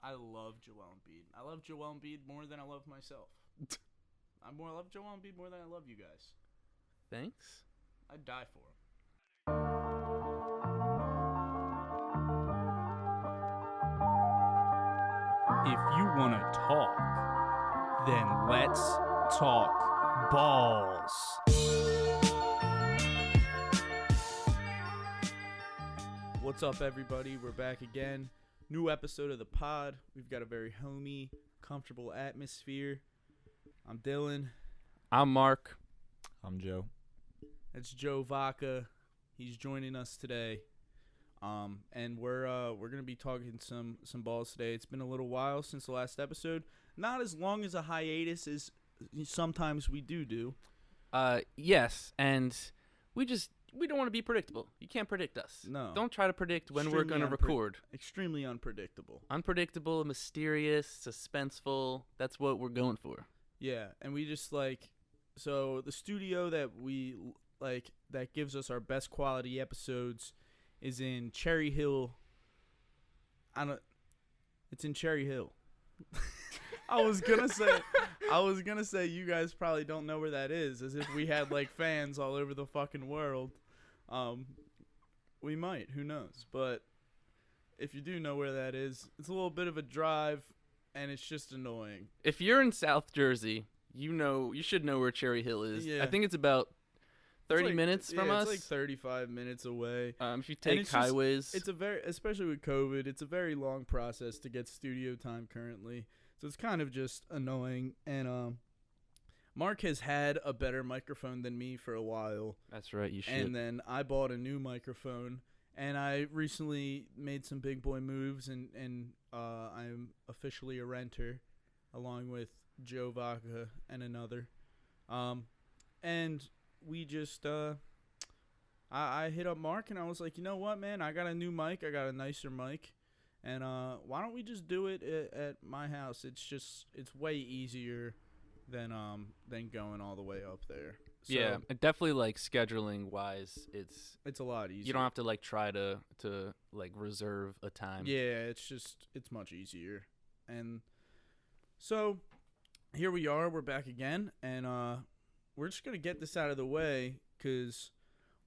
I love Joel Embiid. I love Joel Embiid more than I love myself. I love Joel Embiid more than I love you guys. Thanks. I'd die for him. If you want to talk, then let's talk balls. What's up, everybody? We're back again. New episode of the pod. We've got a very homey, comfortable atmosphere. I'm Dylan. I'm Mark. I'm Joe. That's Joe Vaca. He's joining us today. And we're gonna be talking some balls today. It's been a little while since the last episode. Not as long as a hiatus as sometimes we do. Yes, and we don't want to be predictable. You can't predict us. No. Don't try to predict when we're going to record. Extremely unpredictable. Unpredictable, mysterious, suspenseful. That's what we're going for. Yeah, and we just so the studio that we that gives us our best quality episodes is in Cherry Hill. It's in Cherry Hill. I was gonna say you guys probably don't know where that is, as if we had fans all over the fucking world. We might, who knows? But if you do know where that is, it's a little bit of a drive, and it's just annoying. If you're in South Jersey, you should know where Cherry Hill is. Yeah. I think it's about 30 minutes from us. It's like 35 minutes away. If you take highways. Especially with COVID, it's a very long process to get studio time currently. So it's kind of just annoying. And Mark has had a better microphone than me for a while. That's right, you should. And then I bought a new microphone. And I recently made some big boy moves. And I'm officially a renter, along with Joe Vaca and another. And we just I hit up Mark and I was like, you know what, man, I got a new mic. I got a nicer mic, and why don't we just do it at my house? It's way easier than going all the way up there. So yeah, and definitely scheduling wise, it's a lot easier. You don't have to try to reserve a time. Yeah, it's much easier. And so here we are, we're back again, and we're just going to get this out of the way because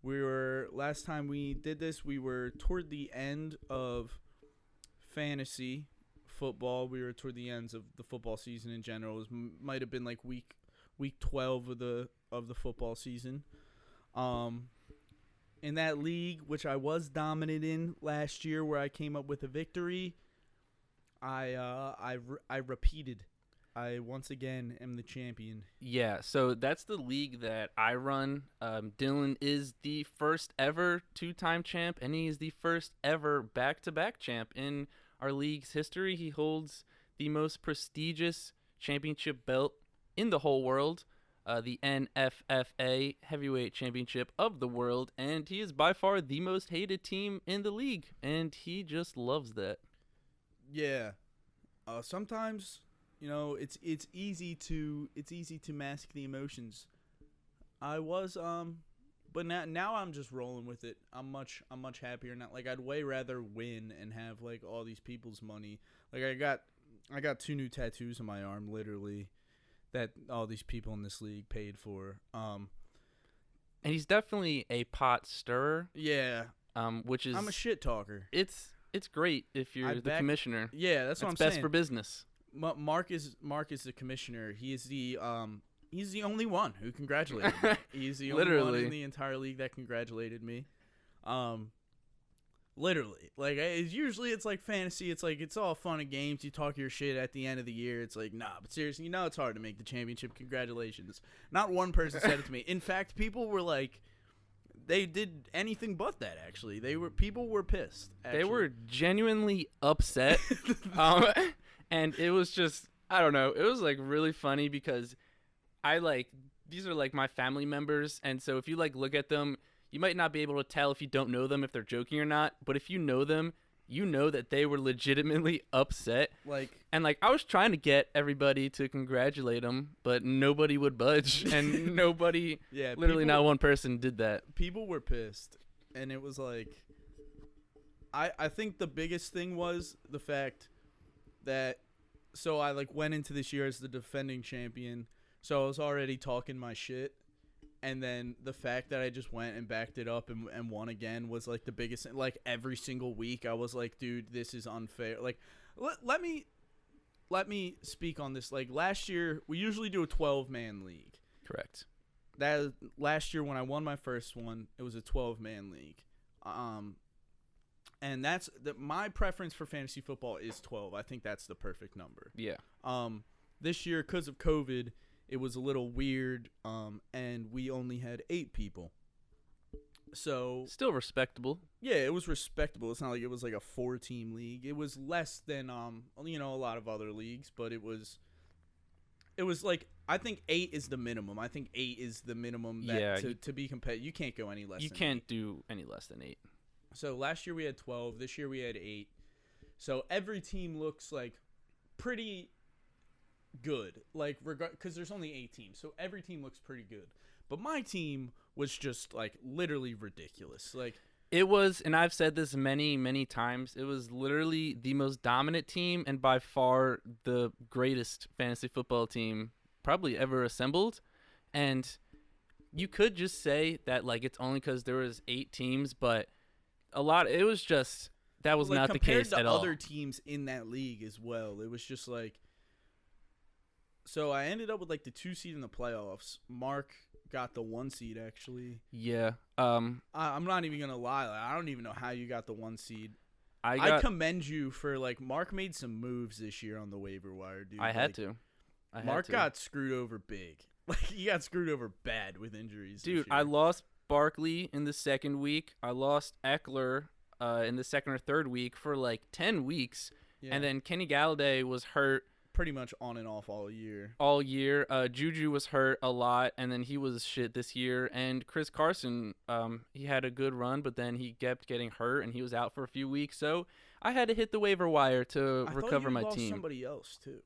last time we did this, we were toward the end of fantasy football. We were toward the ends of the football season in general. It might have been week 12 of the football season. In that league, which I was dominant in last year, where I came up with a victory, I repeated. I once again am the champion. Yeah, so that's the league that I run. Dylan is the first ever two-time champ, and he is the first ever back-to-back champ in our league's history. He holds the most prestigious championship belt in the whole world, the NFFA Heavyweight Championship of the world, and he is by far the most hated team in the league, and he just loves that. Yeah. Sometimes, it's easy to mask the emotions. I was but now I'm just rolling with it. I'm much happier now. I'd way rather win and have all these people's money. I got 2 new tattoos on my arm, literally, that all these people in this league paid for. And he's definitely a pot stirrer. Yeah. Which is, I'm a shit talker. It's great if you're the commissioner. Yeah, that's what I'm best saying. for business. Mark is the commissioner. He is he's the only one who congratulated me. He's the only one in the entire league that congratulated me. Literally. Usually it's fantasy. It's all fun and games. You talk your shit at the end of the year. It's nah, but seriously, it's hard to make the championship. Congratulations. Not one person said it to me. In fact, people were they did anything but that, actually. People were pissed. Actually. They were genuinely upset. And it was just, I don't know, it was really funny because these are my family members, and so if you look at them, you might not be able to tell if you don't know them if they're joking or not, but if you know them, you know that they were legitimately upset. And I was trying to get everybody to congratulate them, but nobody would budge, and nobody, literally not one person did that. People were pissed, and it was I think the biggest thing was the fact that so I like went into this year as the defending champion, so I was already talking my shit, and then the fact that I just went and backed it up and won again was like the biggest. Like every single week I was like, dude, this is unfair. Like let me speak on this. Like last year we usually do a 12-man league. Correct. That last year when I won my first one, it was a 12-man league. And that's my preference for fantasy football is 12. I think that's the perfect number. Yeah. This year, because of COVID, it was a little weird, and we only had 8 people. So Still respectable. yeah, it was respectable. It's not like it was like a 4-team league. It was less than a lot of other leagues, but it was like I think 8 is the minimum. I think 8 is the minimum that to be competitive. You can't go any less. You can't do any less than 8. So last year we had 12. This year we had 8. So every team looks like pretty good, like because there's only 8 teams, so every team looks pretty good. But my team was just like literally ridiculous. Like it was, and I've said this many times, it was literally the most dominant team and by far the greatest fantasy football team probably ever assembled. And you could just say that like it's only because there was 8 teams, but it was just that was not the case at all. Compared to other teams in that league as well, it was just like. So I ended up with like the 2 seed in the playoffs. Mark got the 1 seed actually. Yeah. I'm not even gonna lie. Like, I don't even know how you got the 1 seed. I commend you for like Mark made some moves this year on the waiver wire, dude. I had to. Mark got screwed over big. Like he got screwed over bad with injuries. Dude, I lost Barkley in the second week. I lost Eckler in the second or third week for like 10 weeks. Yeah. And then Kenny Galladay was hurt pretty much on and off all year. Juju was hurt a lot, and then he was shit this year. And Chris Carson, he had a good run, but then he kept getting hurt, and he was out for a few weeks. So I had to hit the waiver wire to recover my team. I thought you lost somebody else too.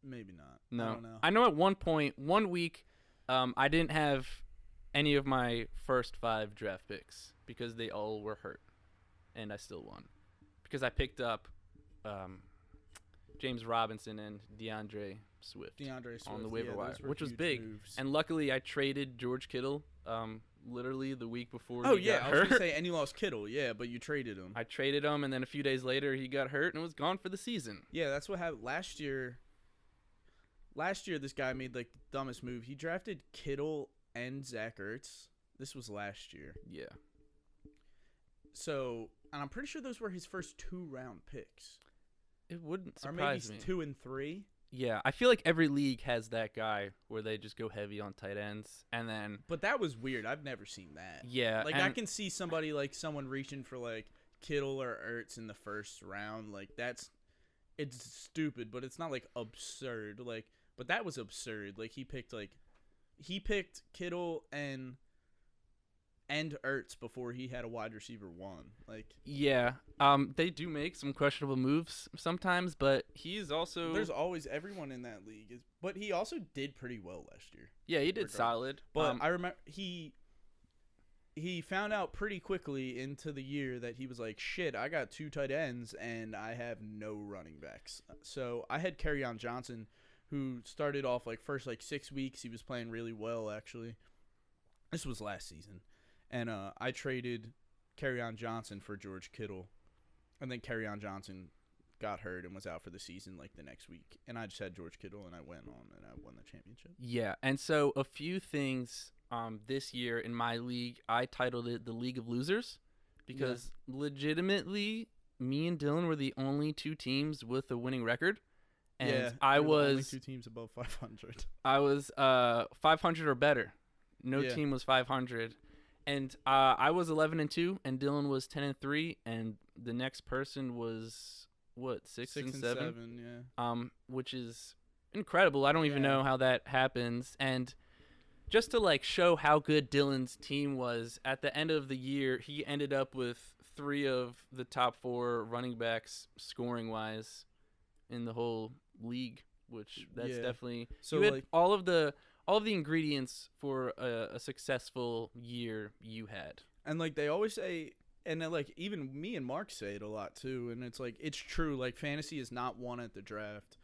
Maybe not. No. I don't know. I know at one point, 1 week, I didn't have any of my first 5 draft picks because they all were hurt, and I still won because I picked up James Robinson and DeAndre Swift on the waiver wire, which was big. Moves. And luckily, I traded George Kittle literally the week before he got hurt. I was going to say, and you lost Kittle, but you traded him. I traded him, and then a few days later, he got hurt and was gone for the season. Yeah, that's what happened last year. Last year, this guy made like the dumbest move. He drafted Kittle and Zach Ertz. This was last year. Yeah. So, and I'm pretty sure those were his first 2-round picks. It wouldn't surprise me. Or maybe 2 and 3. Yeah, I feel like every league has that guy where they just go heavy on tight ends, and then. But that was weird. I've never seen that. Yeah, like I can see someone reaching for like Kittle or Ertz in the first round. Like it's stupid, but it's not like absurd. Like, but that was absurd. Like he picked Kittle and Ertz before he had a wide receiver 1. Like yeah, they do make some questionable moves sometimes, but he's also there's always everyone in that league is. But he also did pretty well last year. Yeah, he did solid. But I remember he found out pretty quickly into the year that he was like, shit, I got 2 tight ends and I have no running backs. So I had Kerryon Johnson, who started off like first like 6 weeks. He was playing really well actually. This was last season. And I traded Kerryon Johnson for George Kittle. And then Kerryon Johnson got hurt and was out for the season like the next week. And I just had George Kittle, and I went on and I won the championship. Yeah, and so a few things this year in my league, I titled it the League of Losers because legitimately me and Dylan were the only 2 teams with a winning record. And I was only 2 teams above 500. I was 500 or better. No team was 500. And I was 11-2, and Dylan was 10-3, and the next person was what 6 and 7, which is incredible. I don't even know how that happens. And just to like show how good Dylan's team was at the end of the year, he ended up with 3 of the top 4 running backs scoring wise in the whole league, which that's definitely so. You had like, all of the ingredients for a successful year you had. And like they always say, and then, like, even me and Mark say it a lot too, and it's like it's true. Like, fantasy is not won at the draft.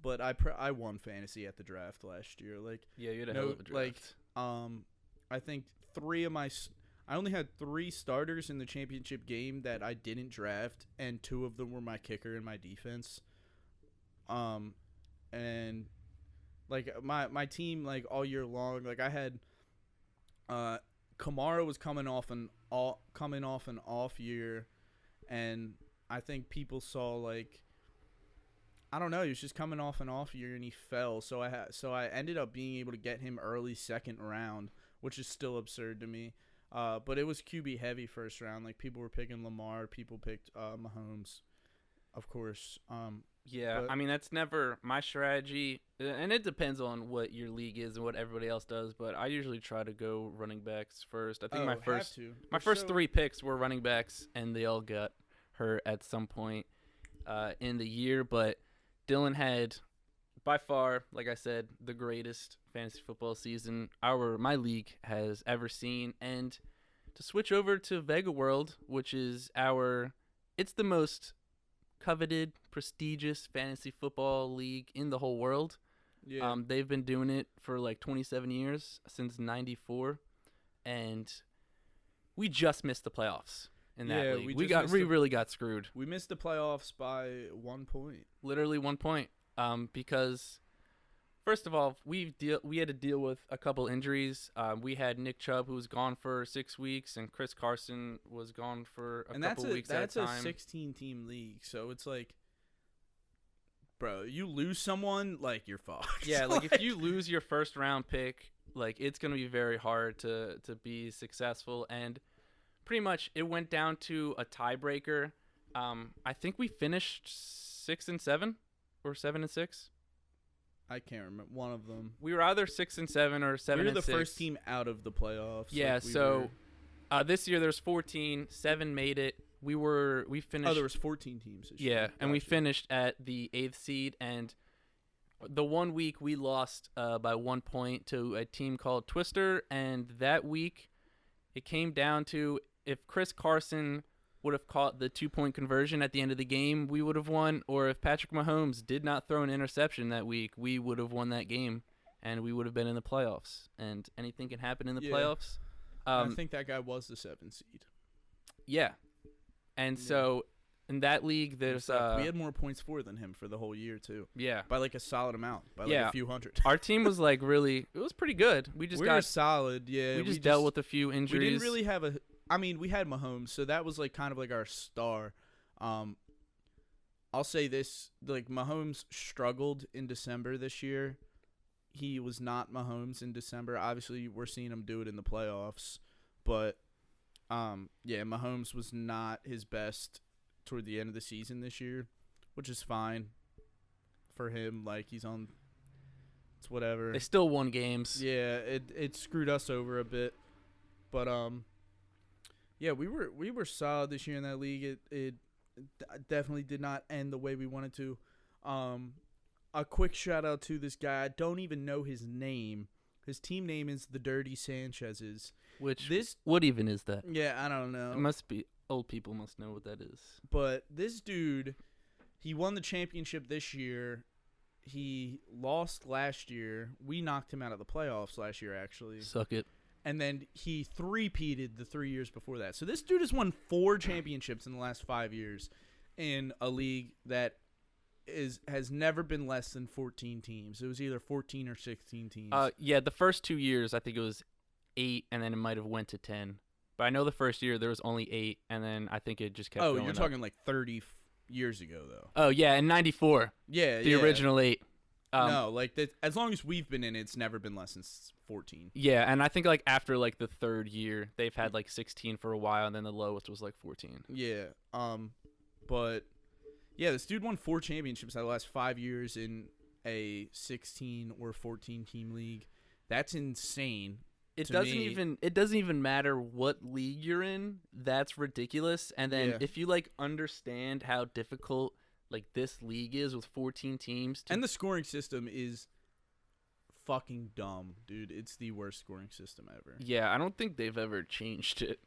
But I won fantasy at the draft last year. Like, Yeah, you had a hell of a draft. I think I only had 3 starters in the championship game that I didn't draft, and 2 of them were my kicker and my defense. And like my team, like, all year long, like, I had Kamara was coming off an off year, and I think people saw, like, I don't know, he was just coming off an off year and he fell. So I ended up being able to get him early second round, which is still absurd to me. But it was QB heavy first round. Like, people were picking Lamar, people picked Mahomes, of course. Yeah, I mean, that's never my strategy, and it depends on what your league is and what everybody else does, but I usually try to go running backs first. I think my first 3 picks were running backs, and they all got hurt at some point in the year, but Dylan had, by far, like I said, the greatest fantasy football season my league has ever seen. And to switch over to Vega World, which is it's the most coveted, prestigious fantasy football league in the whole world. Yeah. They've been doing it for like 27 years, since 94, and we just missed the playoffs in that league. We really got screwed. We missed the playoffs by 1 point. Literally 1 point. Because first of all, we had to deal with a couple injuries. We had Nick Chubb, who was gone for 6 weeks, and Chris Carson was gone for a couple weeks at a time. That's a 16-team league, so it's like, bro, you lose someone, like, you're fucked. Yeah, like, if you lose your first round pick, like, it's gonna be very hard to be successful. And pretty much it went down to a tiebreaker. I think we finished 6-7 or 7-6. I can't remember one of them. We were either 6-7 or 7-6. We were the first team out of the playoffs. Yeah. This year there's 14. 7 made it. We finished. Oh, there was 14 teams this year. Yeah, and we finished at the 8th seed, and the 1 week we lost by 1 point to a team called Twister, and that week it came down to if Chris Carson would have caught the 2-point conversion at the end of the game, we would have won, or if Patrick Mahomes did not throw an interception that week, we would have won that game, and we would have been in the playoffs. And anything can happen in the playoffs. I think that guy was the 7th seed. Yeah. And so in that league, there's we had more points for than him for the whole year too. Yeah, by like a solid amount, by like a few hundred. Our team was like it was pretty good. We were solid. Yeah, we just dealt with a few injuries. We didn't really have we had Mahomes, so that was like kind of like our star. I'll say this: like, Mahomes struggled in December this year. He was not Mahomes in December. Obviously, we're seeing him do it in the playoffs, but Mahomes was not his best toward the end of the season this year, which is fine for him. Like, it's whatever. They still won games. Yeah, it screwed us over a bit, but we were solid this year in that league. It definitely did not end the way we wanted to. A quick shout out to this guy. I don't even know his name. His team name is the Dirty Sanchez's. What even is that? Yeah, I don't know. It must be old people must know what that is. But this dude, he won the championship this year. He lost last year. We knocked him out of the playoffs last year, actually. Suck it. And then he three-peated the 3 years before that. So this dude has won 4 championships in the last 5 years in a league that has never been less than 14 teams. It was either 14 or 16 teams. The first 2 years I think it was 8, and then it might have went to 10. But I know the first year there was only 8, and then I think it just kept going. Oh, you're talking like 30 years ago, though. Oh, yeah, in 94. Yeah, the original 8. No, like, as long as we've been in it, it's never been less than 14. Yeah, and I think like after like the 3rd year, they've had like 16 for a while, and then the lowest was like 14. Yeah, but yeah, this dude won 4 championships out of the last 5 years in a 16 or 14 team league. That's insane. It doesn't even matter what league you're in. That's ridiculous. And then if you like understand how difficult like this league is with 14 teams, and the scoring system is fucking dumb, dude. It's the worst scoring system ever. Yeah, I don't think they've ever changed it.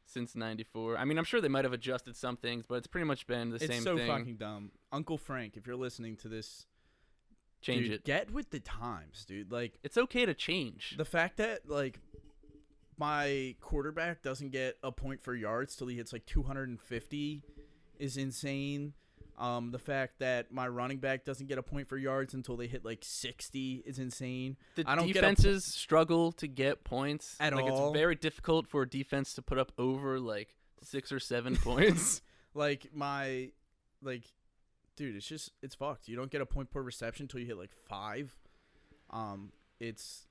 since '94. I mean, I'm sure they might have adjusted some things, but it's pretty much been the same thing. It's so fucking dumb. Uncle Frank, if you're listening to this, Change dude, it. get with the times, dude. Like, It's okay to change. the fact that, like, my quarterback doesn't get a point for yards till he hits, like, 250 is insane. The fact that my running back doesn't get a point for yards until they hit, like, 60 is insane. The I don't get defenses struggle to get points. At like, all. It's very difficult for a defense to put up over, like, 6 or 7 points. Like, dude, it's fucked. You don't get a point per reception until you hit, like, 5. It's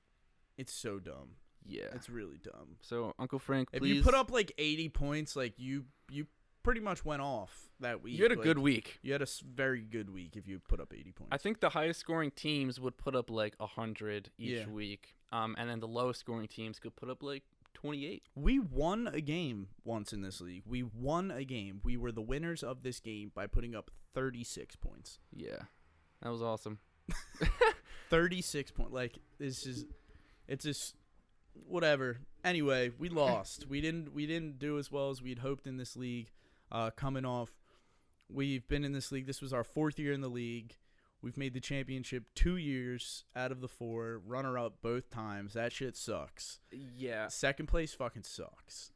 so dumb. Yeah. It's really dumb. So, Uncle Frank, If please. you put up, like, 80 points, like, you pretty much went off that week. You had a Like, good week. You had a very good week if you put up 80 points. I think the highest scoring teams would put up, like, 100 each Yeah. week. And then the lowest scoring teams could put up, like, 28. We won a game once in this league. We won a game. We were the winners of this game by putting up 36 points. Yeah. That was awesome. 36 points. Like, it's just whatever. Anyway, we lost. we didn't do as well as we'd hoped in this league. Coming off, we've been in this league. This was our 4th year in the league. We've made the championship 2 years out of the 4. Runner up both times. That shit sucks. Yeah. Second place fucking sucks.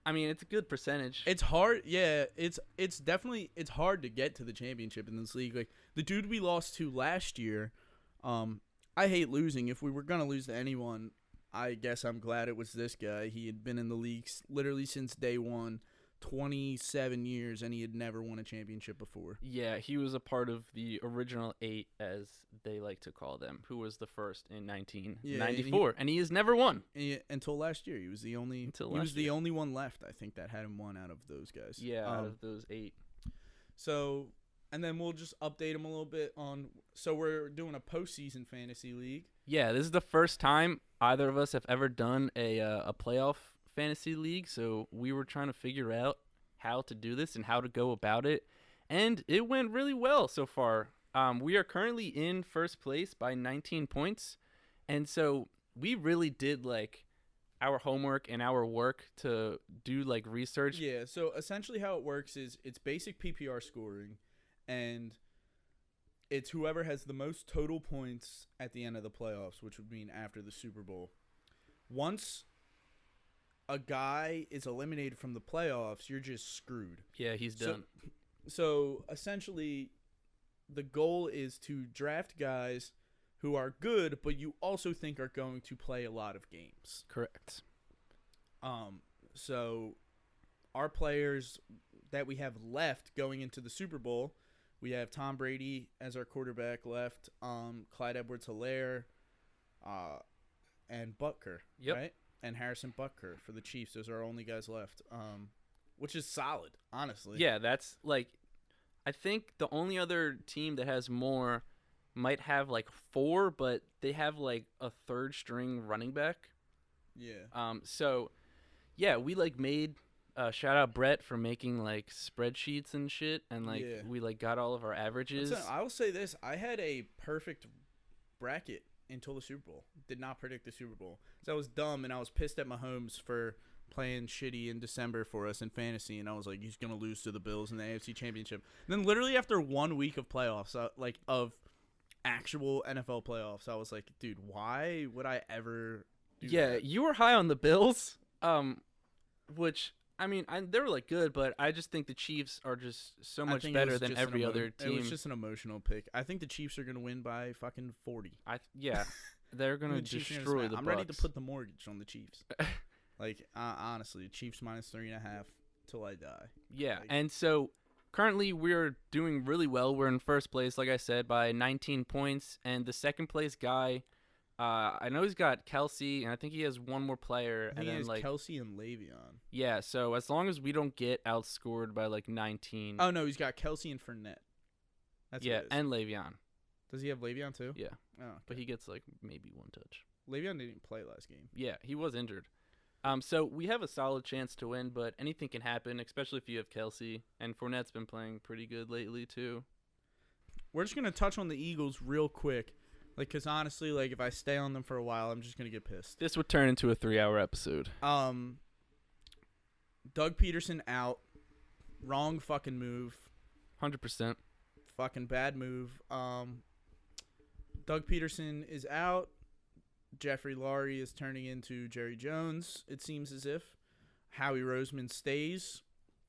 I mean, it's a good percentage. It's hard. Yeah, it's definitely hard to get to the championship in this league. Like, the dude we lost to last year, I hate losing. If we were gonna lose to anyone, I guess I'm glad it was this guy. He had been in the league literally since day one, 27 years, and he had never won a championship before. Yeah, he was a part of the original 8, as they like to call them, who was the first in 1994, and he has never won. Until last year. He was the only only one left, I think, that hadn't won out of those guys. Yeah, out of those 8. So, and then we'll just update him a little bit on. So we're doing a postseason fantasy league. Yeah, this is the first time either of us have ever done a playoff fantasy league, so we were trying to figure out how to do this and how to go about it, and it went really well so far. We are currently in first place by 19 points, and so we really did, like, our homework and our work to do, like, research. Yeah, so essentially how it works is it's basic PPR scoring, and it's whoever has the most total points at the end of the playoffs, which would mean after the Super Bowl. Once a guy is eliminated from the playoffs, you're just screwed. Yeah, he's done. So essentially, the goal is to draft guys who are good, but you also think are going to play a lot of games. Correct. So our players that we have left going into the Super Bowl, we have Tom Brady as our quarterback left, Clyde Edwards-Helaire, and Butker, Yep. right? And Harrison Butker for the Chiefs. Those are our only guys left, which is solid, honestly. Yeah, that's, like, I think the only other team that has more might have, like, 4, but they have, like, a third-string running back. Yeah. So, yeah, we, like, made shout out Brett for making, like, spreadsheets and shit, and, like, Yeah. we, like, got all of our averages. I will say this: I had a perfect bracket until the Super Bowl. Did not predict the Super Bowl. So I was dumb, and I was pissed at Mahomes for playing shitty in December for us in fantasy, and I was like, he's gonna lose to the Bills in the AFC Championship. And then literally after 1 week of playoffs, of actual NFL playoffs, I was like, dude, why would I ever do that? You were high on the Bills, which, I mean, they were, like, good, but I just think the Chiefs are just so I much think it better was than just an every other team. It was just an emotional pick. I think the Chiefs are gonna win by fucking 40. Yeah, they're gonna The Chiefs are gonna destroy smash. the I'm Bucks. ready to put the mortgage on the Chiefs. Like, honestly, Chiefs minus 3.5 till I die. Yeah, Like, and so currently we're doing really well. We're in first place, like I said, by 19 points, and the second place guy, I know he's got Kelsey, and I think he has one more player. I think and he then, has like, Kelsey and Le'Veon. yeah. So as long as we don't get outscored by, like, 19. Oh no, he's got Kelsey and Fournette. That's yeah, what it is. and Le'Veon. Does he have Le'Veon too? Yeah, Oh, okay. but he gets, like, maybe 1 touch. Le'Veon didn't play last game. Yeah, he was injured. So we have a solid chance to win, but anything can happen, especially if you have Kelsey. And Fournette's been playing pretty good lately too. We're just gonna touch on the Eagles real quick, like, cause honestly, like, if I stay on them for a while, I'm just gonna get pissed. This would turn into a 3-hour episode. Doug Peterson out. Wrong fucking move. 100%. Fucking bad move. Doug Peterson is out. Jeffrey Lurie is turning into Jerry Jones, it seems as if. Howie Roseman stays.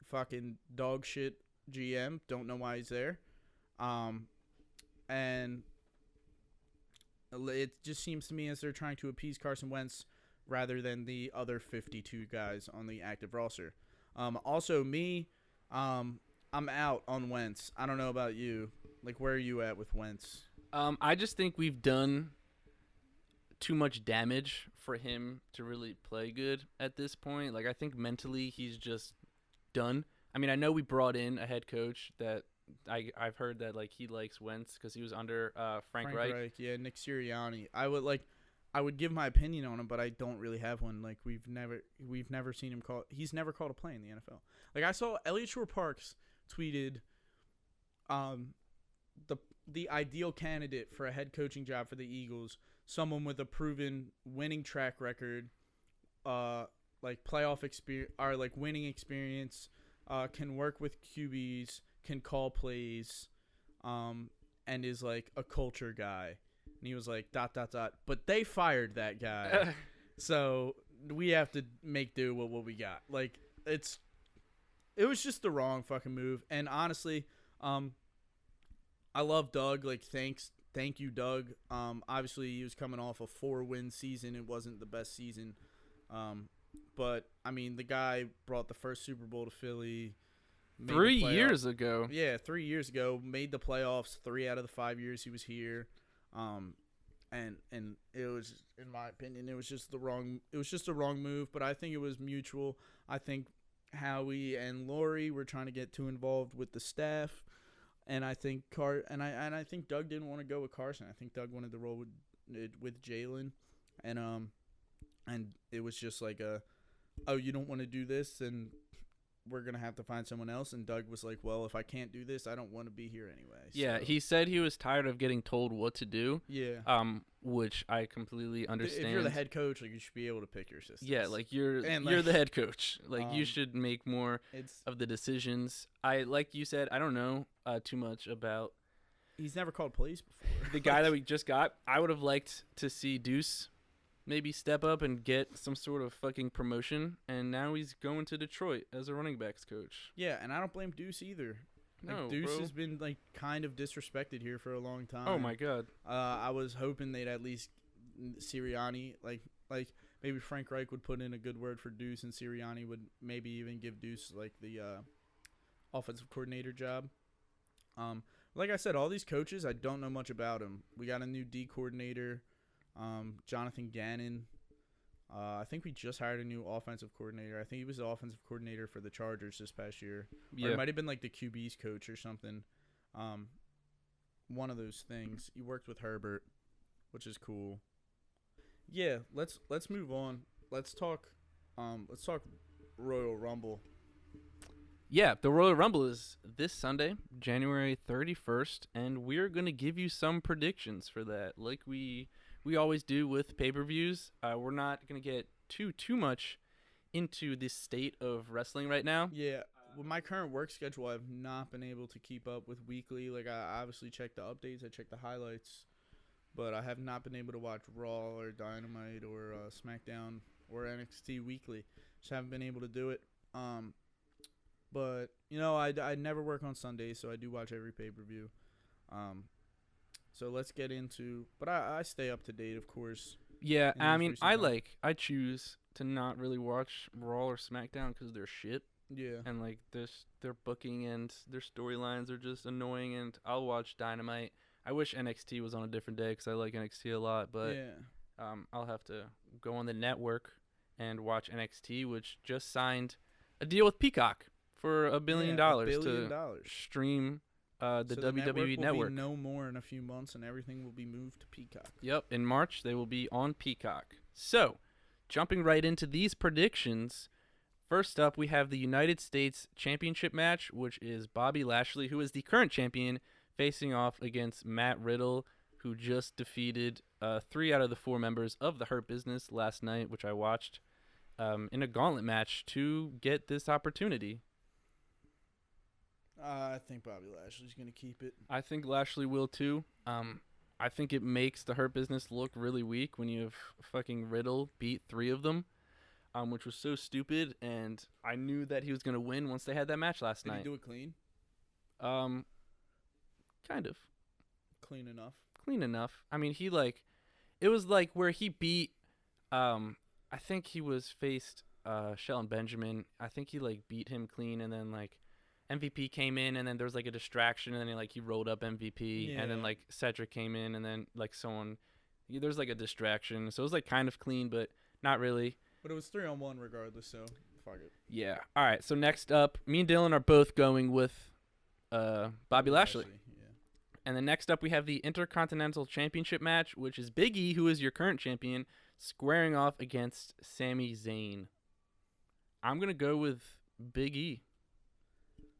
Fucking dog shit GM. Don't know why he's there. And it just seems to me as they're trying to appease Carson Wentz rather than the other 52 guys on the active roster. Also, I'm out on Wentz. I don't know about you. Like, where are you at with Wentz? I just think we've done too much damage for him to really play good at this point. Like, I think mentally he's just done. I mean, I know we brought in a head coach that I've heard that like he likes Wentz because he was under Frank Reich. Yeah, Nick Sirianni. I would give my opinion on him, but I don't really have one. Like we've never seen him call. He's never called a play in the NFL. Like I saw Elliott Shore-Parks tweeted, the ideal candidate for a head coaching job for the Eagles, someone with a proven winning track record, like playoff experience or like winning experience, can work with QBs, can call plays, and is like a culture guy. And he was like ... But they fired that guy, so we have to make do with what we got. Like it was just the wrong fucking move. And honestly, I love Doug. Like thank you, Doug. Obviously he was coming off a 4-win season. It wasn't the best season, but I mean the guy brought the first Super Bowl to Philly. 3 years ago. Yeah, 3 years ago. Made the playoffs 3 out of the 5 years he was here. And it was, in my opinion, it was just a wrong move, but I think it was mutual. I think Howie and Lurie were trying to get too involved with the staff, and I think I think Doug didn't want to go with Carson. I think Doug wanted to roll with Jalen, and it was just like you don't want to do this, and we're going to have to find someone else. And Doug was like, well, if I can't do this, I don't want to be here anyway. Yeah, so. He said he was tired of getting told what to do. Yeah. Which I completely understand. If you're the head coach, like you should be able to pick your assistants. Yeah, like you're the head coach. Like you should make more of the decisions. Like you said, I don't know too much about. He's never called plays before. The guy that we just got, I would have liked to see Deuce maybe step up and get some sort of fucking promotion, and now he's going to Detroit as a running backs coach. Yeah, and I don't blame Deuce either. Like, No, Deuce bro. has been like kind of disrespected here for a long time. Oh my god. I was hoping they'd at least Sirianni, like maybe Frank Reich would put in a good word for Deuce, and Sirianni would maybe even give Deuce like the offensive coordinator job. Like I said, all these coaches, I don't know much about them. We got a new D coordinator. Jonathan Gannon. I think we just hired a new offensive coordinator. I think he was the offensive coordinator for the Chargers this past year. Yeah. Or it might have been like the QB's coach or something. One of those things. He worked with Herbert, which is cool. Yeah, let's move on. Let's talk Royal Rumble. Yeah, the Royal Rumble is this Sunday, January 31st, and we're going to give you some predictions for that. Like we always do with pay-per-views. We're not going to get too much into this state of wrestling right now. Yeah, with my current work schedule, I've not been able to keep up with weekly. Like, I obviously check the updates, I check the highlights, but I have not been able to watch Raw or Dynamite or SmackDown or NXT weekly. Just haven't been able to do it. But, you know, I never work on Sundays, so I do watch every pay-per-view. So let's get into, but I stay up to date, of course. Yeah, I mean, I choose to not really watch Raw or SmackDown because they're shit. Yeah. And like their booking and their storylines are just annoying. And I'll watch Dynamite. I wish NXT was on a different day because I like NXT a lot. But yeah. I'll have to go on the network and watch NXT, which just signed a deal with Peacock for $1 billion to stream the WWE network. Will be no more in a few months, and everything will be moved to Peacock. Yep, in March they will be on Peacock. So, jumping right into these predictions, first up we have the United States Championship match, which is Bobby Lashley, who is the current champion, facing off against Matt Riddle, who just defeated 3 out of the 4 members of the Hurt Business last night, which I watched. in a gauntlet match to get this opportunity. I think Bobby Lashley's gonna keep it. I think Lashley will too. I think it makes the Hurt Business look really weak when you have fucking Riddle beat 3 of them, which was so stupid. And I knew that he was gonna win once they had that match last Did night. he do it clean? Kind of Clean enough. clean enough. I mean, it was like where he beat. I think he was faced Shelton Benjamin. I think he like beat him clean, and then like MVP came in, and then there was like a distraction, and then he rolled up MVP, and then Yeah. like Cedric came in, and then like there's like a distraction, so it was like kind of clean, but not really. But it was 3-on-1 regardless, so fuck it. Yeah. All right. So next up, me and Dylan are both going with Bobby Lashley. Yeah. And then next up, we have the Intercontinental Championship match, which is Big E, who is your current champion, squaring off against Sami Zayn. I'm going to go with Big E.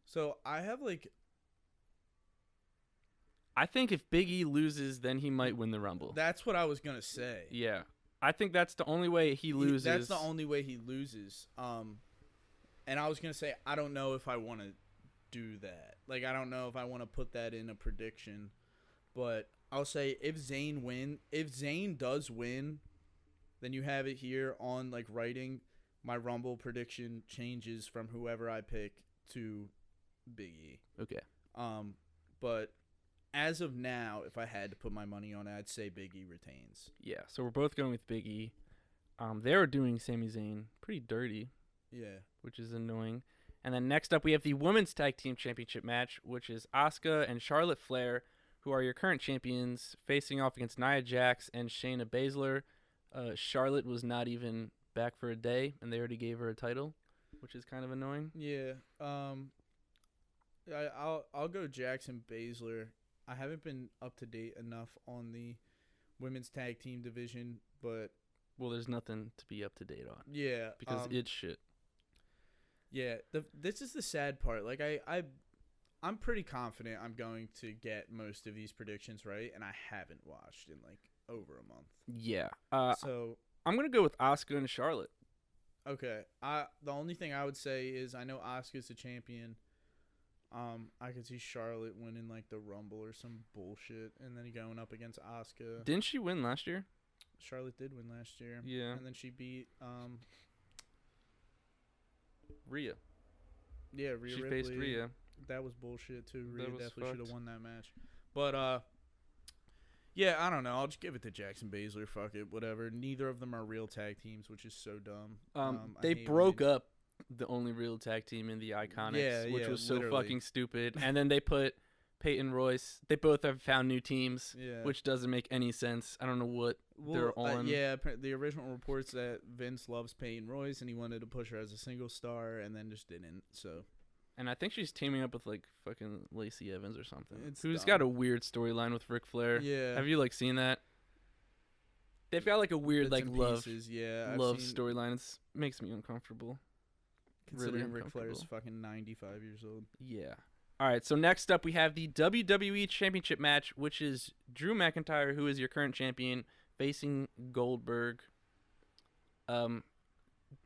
So I have like I think if Big E loses, then he might win the Rumble. that's what I was gonna say. Yeah. I think that's the only way he loses. That's the only way he loses. And I was gonna say I don't know if I want to do that. Like I don't know if I want to put that in a prediction, but I'll say if Zayn does win, then you have it here on like writing. My Rumble prediction changes from whoever I pick to Big E. Okay. But as of now, if I had to put my money on it, I'd say Big E retains. Yeah. So we're both going with Big E. They were doing Sami Zayn pretty dirty, Yeah. which is annoying. And then next up, we have the Women's Tag Team Championship match, which is Asuka and Charlotte Flair, who are your current champions, facing off against Nia Jax and Shayna Baszler. Charlotte was not even back for a day, and they already gave her a title, which is kind of annoying. Yeah. I'll go Jackson Baszler. I haven't been up to date enough on the women's tag team division, but Well, there's nothing to be up to date on yeah, because it's shit. yeah. This is the sad part. Like I'm pretty confident I'm going to get most of these predictions right, and I haven't watched in like over a month. Yeah. So I'm gonna go with Asuka and Charlotte. okay, the only thing I would say is I know Asuka's the champion. I could see Charlotte winning like the Rumble or some bullshit, and then going up against Asuka. Didn't she win last year? Charlotte did win last year. Yeah. And then she beat Rhea. yeah, Rhea She Ripley. faced Rhea. That was bullshit too. That Rhea was definitely should have fucked. won that match. But yeah, I don't know. I'll just give it to Jackson Baszler. Fuck it, whatever. Neither of them are real tag teams, which is so dumb. I They hate broke when up the only real tag team in the Iconics, Yeah, which yeah, was so literally. fucking stupid. And then they put Peyton Royce. They both have found new teams, Yeah. which doesn't make any sense. I don't know what they're on. Yeah, the original reports that Vince loves Peyton Royce and he wanted to push her as a single star and then just didn't. So And I think she's teaming up with like fucking Lacey Evans or something. It's Who's dumb. got a weird storyline with Ric Flair. yeah, Have you like seen that? They've got like a weird bits like and love pieces, yeah, I've love seen- storyline. It makes me uncomfortable. Considering really Ric Flair is uncomfortable. fucking 95 years old. Yeah. All right. So next up, we have the WWE Championship match, which is Drew McIntyre, who is your current champion, facing Goldberg.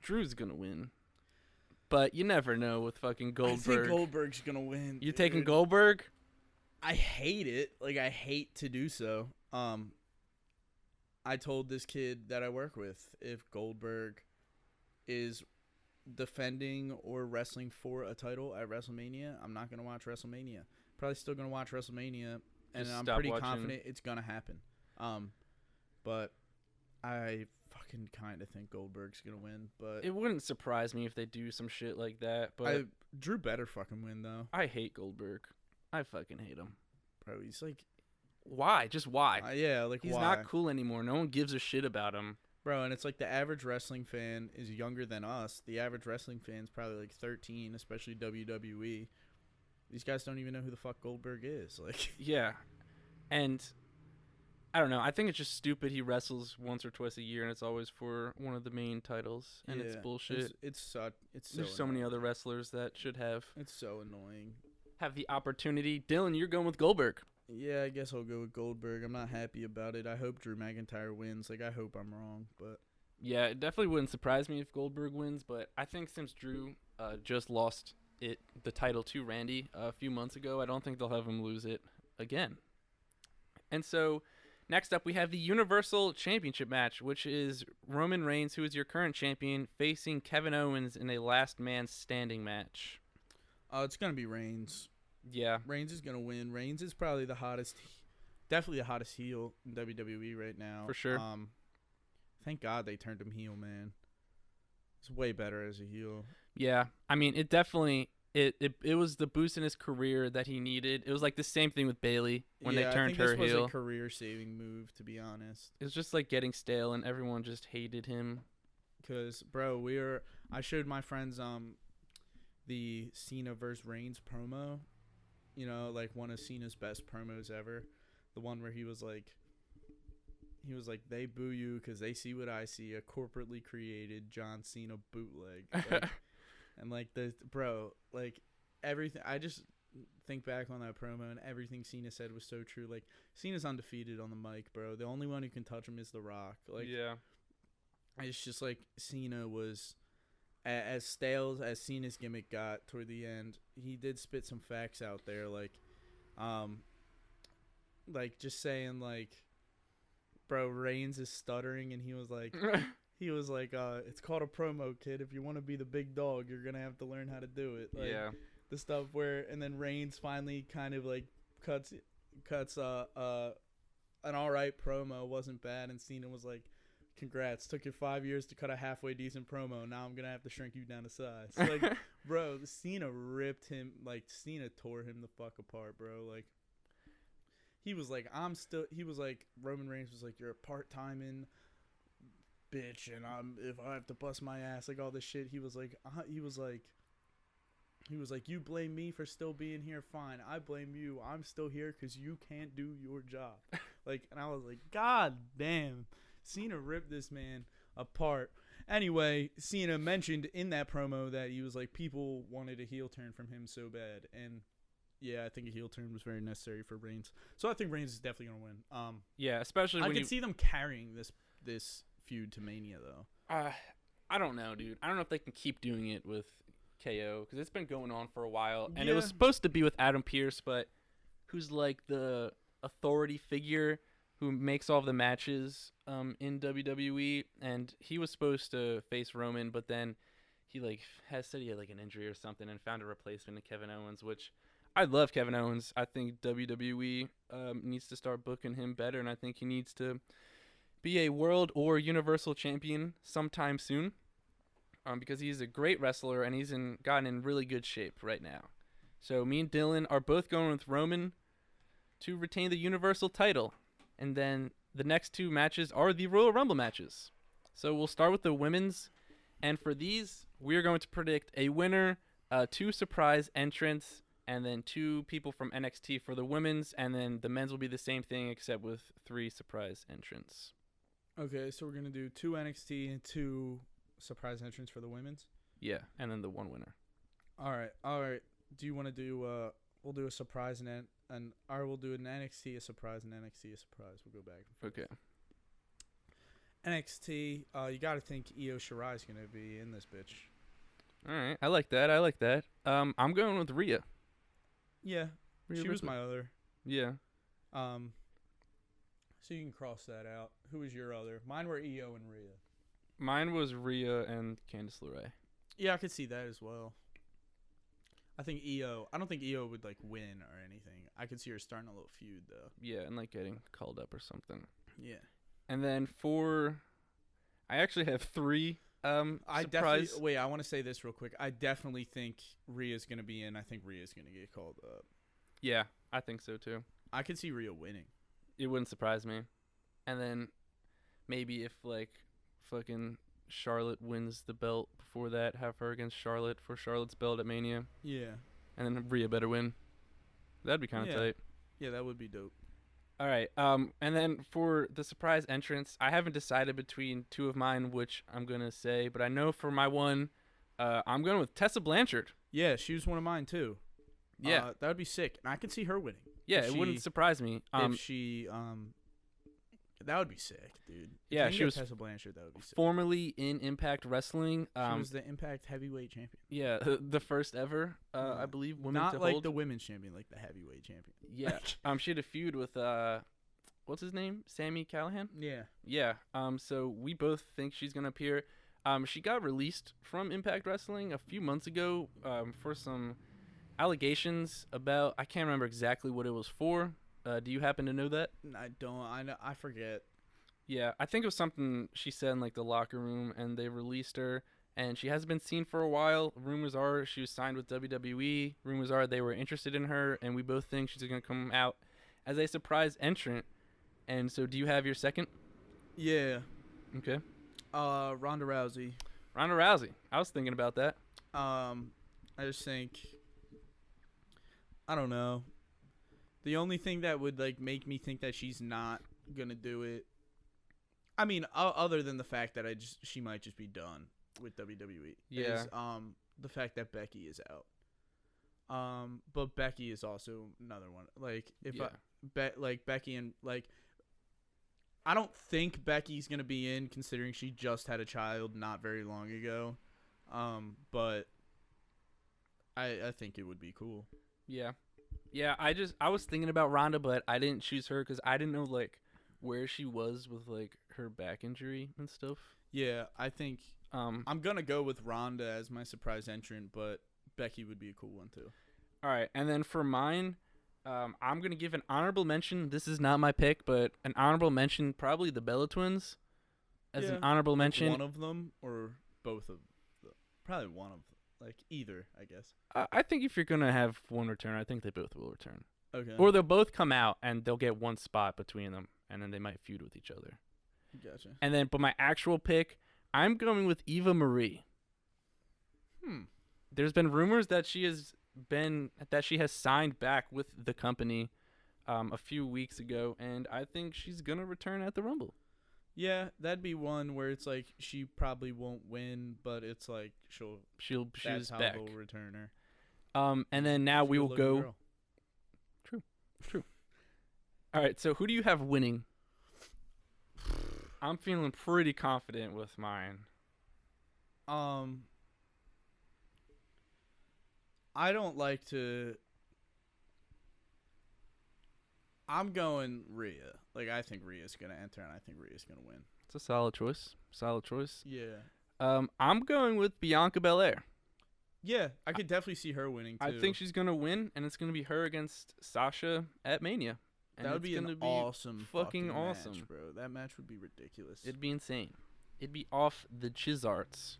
Drew's gonna win, but you never know with fucking I Goldberg. think Goldberg's gonna win. You taking dude. Goldberg? I hate it. Like I hate to do so. I told this kid that I work with if Goldberg is defending or wrestling for a title at WrestleMania, I'm not gonna watch WrestleMania. Probably still gonna watch WrestleMania, and Just I'm stop pretty watching. confident it's gonna happen. But I fucking kind of think Goldberg's gonna win. But It wouldn't surprise me if they do some shit like that. But Drew better fucking win though. I hate Goldberg. I fucking hate him. Bro, he's like, Why? Just why? yeah, like He's why? not cool anymore. No one gives a shit about him. Bro, and it's like the average wrestling fan is younger than us. The average wrestling fan's probably like 13, especially WWE. These guys don't even know who the fuck Goldberg is. Like, Yeah. And I don't know. I think it's just stupid he wrestles once or twice a year and it's always for one of the main titles. And it's yeah, bullshit. It's so There's so many annoying. other wrestlers that should have It's so annoying. the opportunity. Dylan, you're going with Goldberg. Yeah, I guess I'll go with Goldberg. I'm not happy about it. I hope Drew McIntyre wins. Like, I hope I'm wrong, but Yeah, it definitely wouldn't surprise me if Goldberg wins, but I think since Drew just lost the title to Randy a few months ago, I don't think they'll have him lose it again. And so next up we have the Universal Championship match, which is Roman Reigns, who is your current champion, facing Kevin Owens in a last man standing match. It's going to be Reigns. Yeah. Reigns is going to win. Reigns is probably definitely the hottest heel in WWE right now. For sure. Thank God they turned him heel, man. It's way better as a heel. Yeah. I mean, it definitely it was the boost in his career that he needed. It was like the same thing with Bayley when they turned her heel. I think this was a career-saving move, to be honest. It was just like getting stale, and everyone just hated him. Because, bro, I showed my friends the Cena versus Reigns promo. You know, like one of Cena's best promos ever. The one where he was like, they boo you because they see what I see, a corporately created John Cena bootleg. And like everything, I just think back on that promo and everything Cena said was so true. Like, Cena's undefeated on the mic, bro. The only one who can touch him is The Rock. Like, yeah. It's just like Cena was as stale as Cena's gimmick got toward the end. He did spit some facts out there, like just saying like, bro, Reigns is stuttering, and he was like, it's called a promo, kid. If you want to be the big dog, you're gonna have to learn how to do it. Like, yeah. The stuff where, and then Reigns finally kind of like cuts an alright promo, wasn't bad, and Cena was like, congrats, took you 5 years to cut a halfway decent promo. Now I'm gonna have to shrink you down to size. Like, bro, Cena ripped him. Like, Cena tore him the fuck apart, bro. Like, he was like, Roman Reigns was like, you're a part-timing bitch, and if I have to bust my ass, like all this shit. He was like, you blame me for still being here. Fine, I blame you. I'm still here because you can't do your job. Like, and I was like, God damn. Cena ripped this man apart. Anyway, Cena mentioned in that promo that he was like, people wanted a heel turn from him so bad. And yeah, I think a heel turn was very necessary for Reigns. So I think Reigns is definitely going to win. Yeah, especially when I can see them carrying this feud to Mania, though. I don't know, dude. I don't know if they can keep doing it with KO because it's been going on for a while. And it was supposed to be with Adam Pearce, but who's like the authority figure who makes all of the matches in WWE, and he was supposed to face Roman, but then he said he had like an injury or something and found a replacement in Kevin Owens, which I love Kevin Owens. I think WWE needs to start booking him better, and I think he needs to be a world or universal champion sometime soon because he's a great wrestler and he's gotten in really good shape right now. So me and Dylan are both going with Roman to retain the universal title. And then the next two matches are the Royal Rumble matches. So we'll start with the women's. And for these, we're going to predict a winner, 2 surprise entrants, and then 2 people from NXT for the women's. And then the men's will be the same thing except with 3 surprise entrants. Okay, so we're going to do 2 NXT and 2 surprise entrants for the women's? Yeah, and then the 1 winner. All right. Do you want to do we'll do a surprise or we'll do an NXT a surprise and NXT a surprise. We'll go back. Okay. NXT, you got to think Io Shirai is going to be in this bitch. All right. I like that. I'm going with Rhea. Yeah. Rhea she was Ripley. my other. Yeah. So you can cross that out. Who was your other? Mine were Io and Rhea. Mine was Rhea and Candice LeRae. Yeah, I could see that as well. I don't think Io would, like, win or anything. I could see her starting a little feud, though. Yeah, and, like, getting called up or something. Yeah. And then I actually have 3 I surprise. I want to say this real quick. I definitely think Rhea's going to be in. I think Rhea's going to get called up. Yeah, I think so, too. I could see Rhea winning. It wouldn't surprise me. And then maybe if, like, fucking Charlotte wins the belt before that, have her against Charlotte for Charlotte's belt at Mania. Yeah. And then Rhea better win. That'd be kind of tight. Yeah, that would be dope. All right. And then for the surprise entrance, I haven't decided between 2 of mine, which I'm going to say. But I know for my one, I'm going with Tessa Blanchard. Yeah, she was one of mine, too. Yeah. That would be sick. And I could see her winning. Yeah, it wouldn't surprise me. If she That would be sick, dude. Yeah, If you she can was get Tessa Blanchard. That would be sick. Formerly in Impact Wrestling. She was the Impact Heavyweight Champion. Yeah, the first ever, I believe, women Not to like hold. the Women's Champion, like the Heavyweight Champion. Yeah. She had a feud with what's his name? Sami Callihan? Yeah. Yeah. So we both think she's gonna appear. She got released from Impact Wrestling a few months ago for some allegations about, I can't remember exactly what it was for. Do you happen to know that? I don't. I forget. Yeah, I think it was something she said in like the locker room, and they released her, and she hasn't been seen for a while. Rumors are she was signed with WWE. Rumors are they were interested in her, and we both think she's gonna come out as a surprise entrant. And so, do you have your second? Yeah. Okay. Ronda Rousey. Ronda Rousey. I was thinking about that. I just think, I don't know. The only thing that would like make me think that she's not gonna do it, I mean, other than the fact that she might just be done with WWE, Yeah. is the fact that Becky is out. But Becky is also another one. Like if Yeah. Becky and like, I don't think Becky's gonna be in, considering she just had a child not very long ago. But I think it would be cool. Yeah. Yeah, I was thinking about Ronda, but I didn't choose her because I didn't know like where she was with like her back injury and stuff. Yeah, I think I'm gonna go with Ronda as my surprise entrant, but Becky would be a cool one too. All right, and then for mine, I'm gonna give an honorable mention. This is not my pick, but an honorable mention, probably the Bella Twins, as an honorable mention. One of them or both of them? Probably one of them. Like either, I guess. I think if you're gonna have one return, I think they both will return, Okay. or they'll both come out and they'll get one spot between them, and then they might feud with each other. Gotcha. And then, but my actual pick, I'm going with Eva Marie. There's been rumors that she has signed back with the company a few weeks ago, and I think she's gonna return at the Rumble. Yeah, that'd be one where it's like she probably won't win, but it's like She's that's how back. they'll return her. And then now we will Good looking go. girl. True. All right, so who do you have winning? I'm feeling pretty confident with mine. I don't like to. I'm going Rhea. Like, I think Rhea's gonna enter, and I think Rhea's gonna win. It's a solid choice. Yeah. I'm going with Bianca Belair. Yeah, I could definitely see her winning too. I think she's gonna win, and it's gonna be her against Sasha at Mania. And that would be gonna an awesome, fucking match, awesome, bro. That match would be ridiculous. It'd be insane. It'd be off the Chizarts.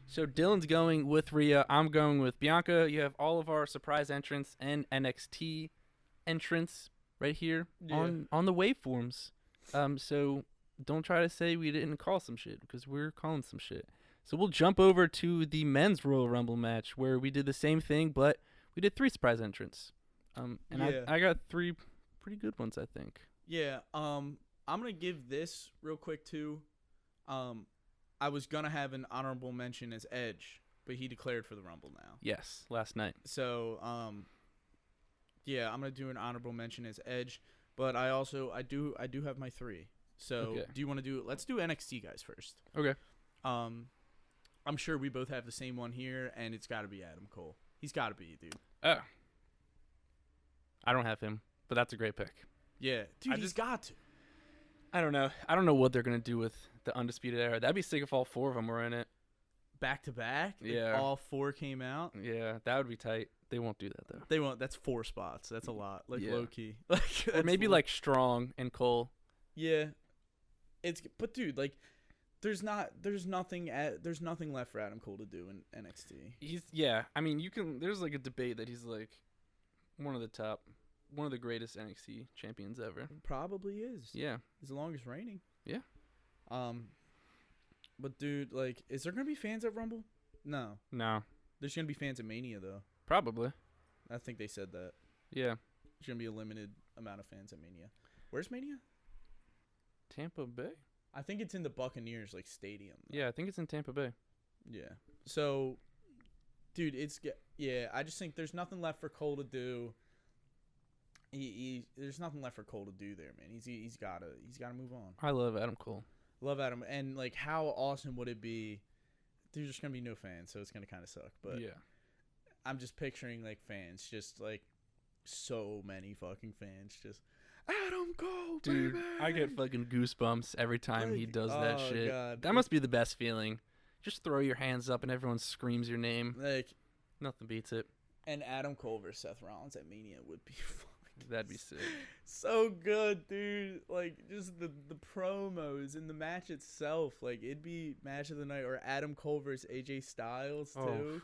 So Dylan's going with Rhea. I'm going with Bianca. You have all of our surprise entrants and NXT entrants right here on the waveforms. So don't try to say we didn't call some shit, because we're calling some shit. So we'll jump over to the men's Royal Rumble match, where we did the same thing, but we did 3 surprise entrants. I got 3 pretty good ones, I think. Yeah. I'm gonna give this real quick too. I was gonna have an honorable mention as Edge, but he declared for the Rumble now. Yes, last night. So yeah, I'm gonna do an honorable mention as Edge, but I do have my 3. So Okay. do you want to do? Let's do NXT guys first. Okay. I'm sure we both have the same one here, and it's got to be Adam Cole. He's got to be, dude. Oh. I don't have him, but that's a great pick. Yeah, dude, he's just got to. I don't know. I don't know what they're gonna do with the Undisputed Era. That'd be sick if all 4 of them were in it. Back to back? Like, Yeah. all 4 came out? Yeah, that would be tight. They won't do that though. They won't. That's 4 spots. That's a lot. Like, Yeah. low key. Like, Or that's maybe like Strong and Cole. Yeah. But dude, like, there's nothing left for Adam Cole to do in NXT. I mean, there's like a debate that he's like one of the greatest NXT champions ever. Probably is. Yeah. He's the longest reigning. Yeah. But dude, like, is there gonna be fans at Rumble? No. No. There's gonna be fans at Mania though. Probably. I think they said that. Yeah. There's gonna be a limited amount of fans at Mania. Where's Mania? Tampa Bay? I think it's in the Buccaneers like stadium. Yeah, I think it's in Tampa Bay. Yeah. So, dude, I just think there's nothing left for Cole to do there's nothing left for Cole to do there, man. He's gotta move on. I love Adam Cole. Love Adam, and like how awesome would it be? There's just gonna be no fans, so it's gonna kind of suck. But Yeah. I'm just picturing like fans, just like so many fucking fans, just Adam Cole, Dude, baby! I get fucking goosebumps every time he Like, does that oh, shit. God. That must be the best feeling. Just throw your hands up and everyone screams your name. Like, Nothing beats it. and Adam Cole versus Seth Rollins at Mania would be fucking That'd be sick. so good, dude. Like, just the promos and the match itself. Like, it'd be match of the night, or Adam Cole versus AJ Styles too. Oh.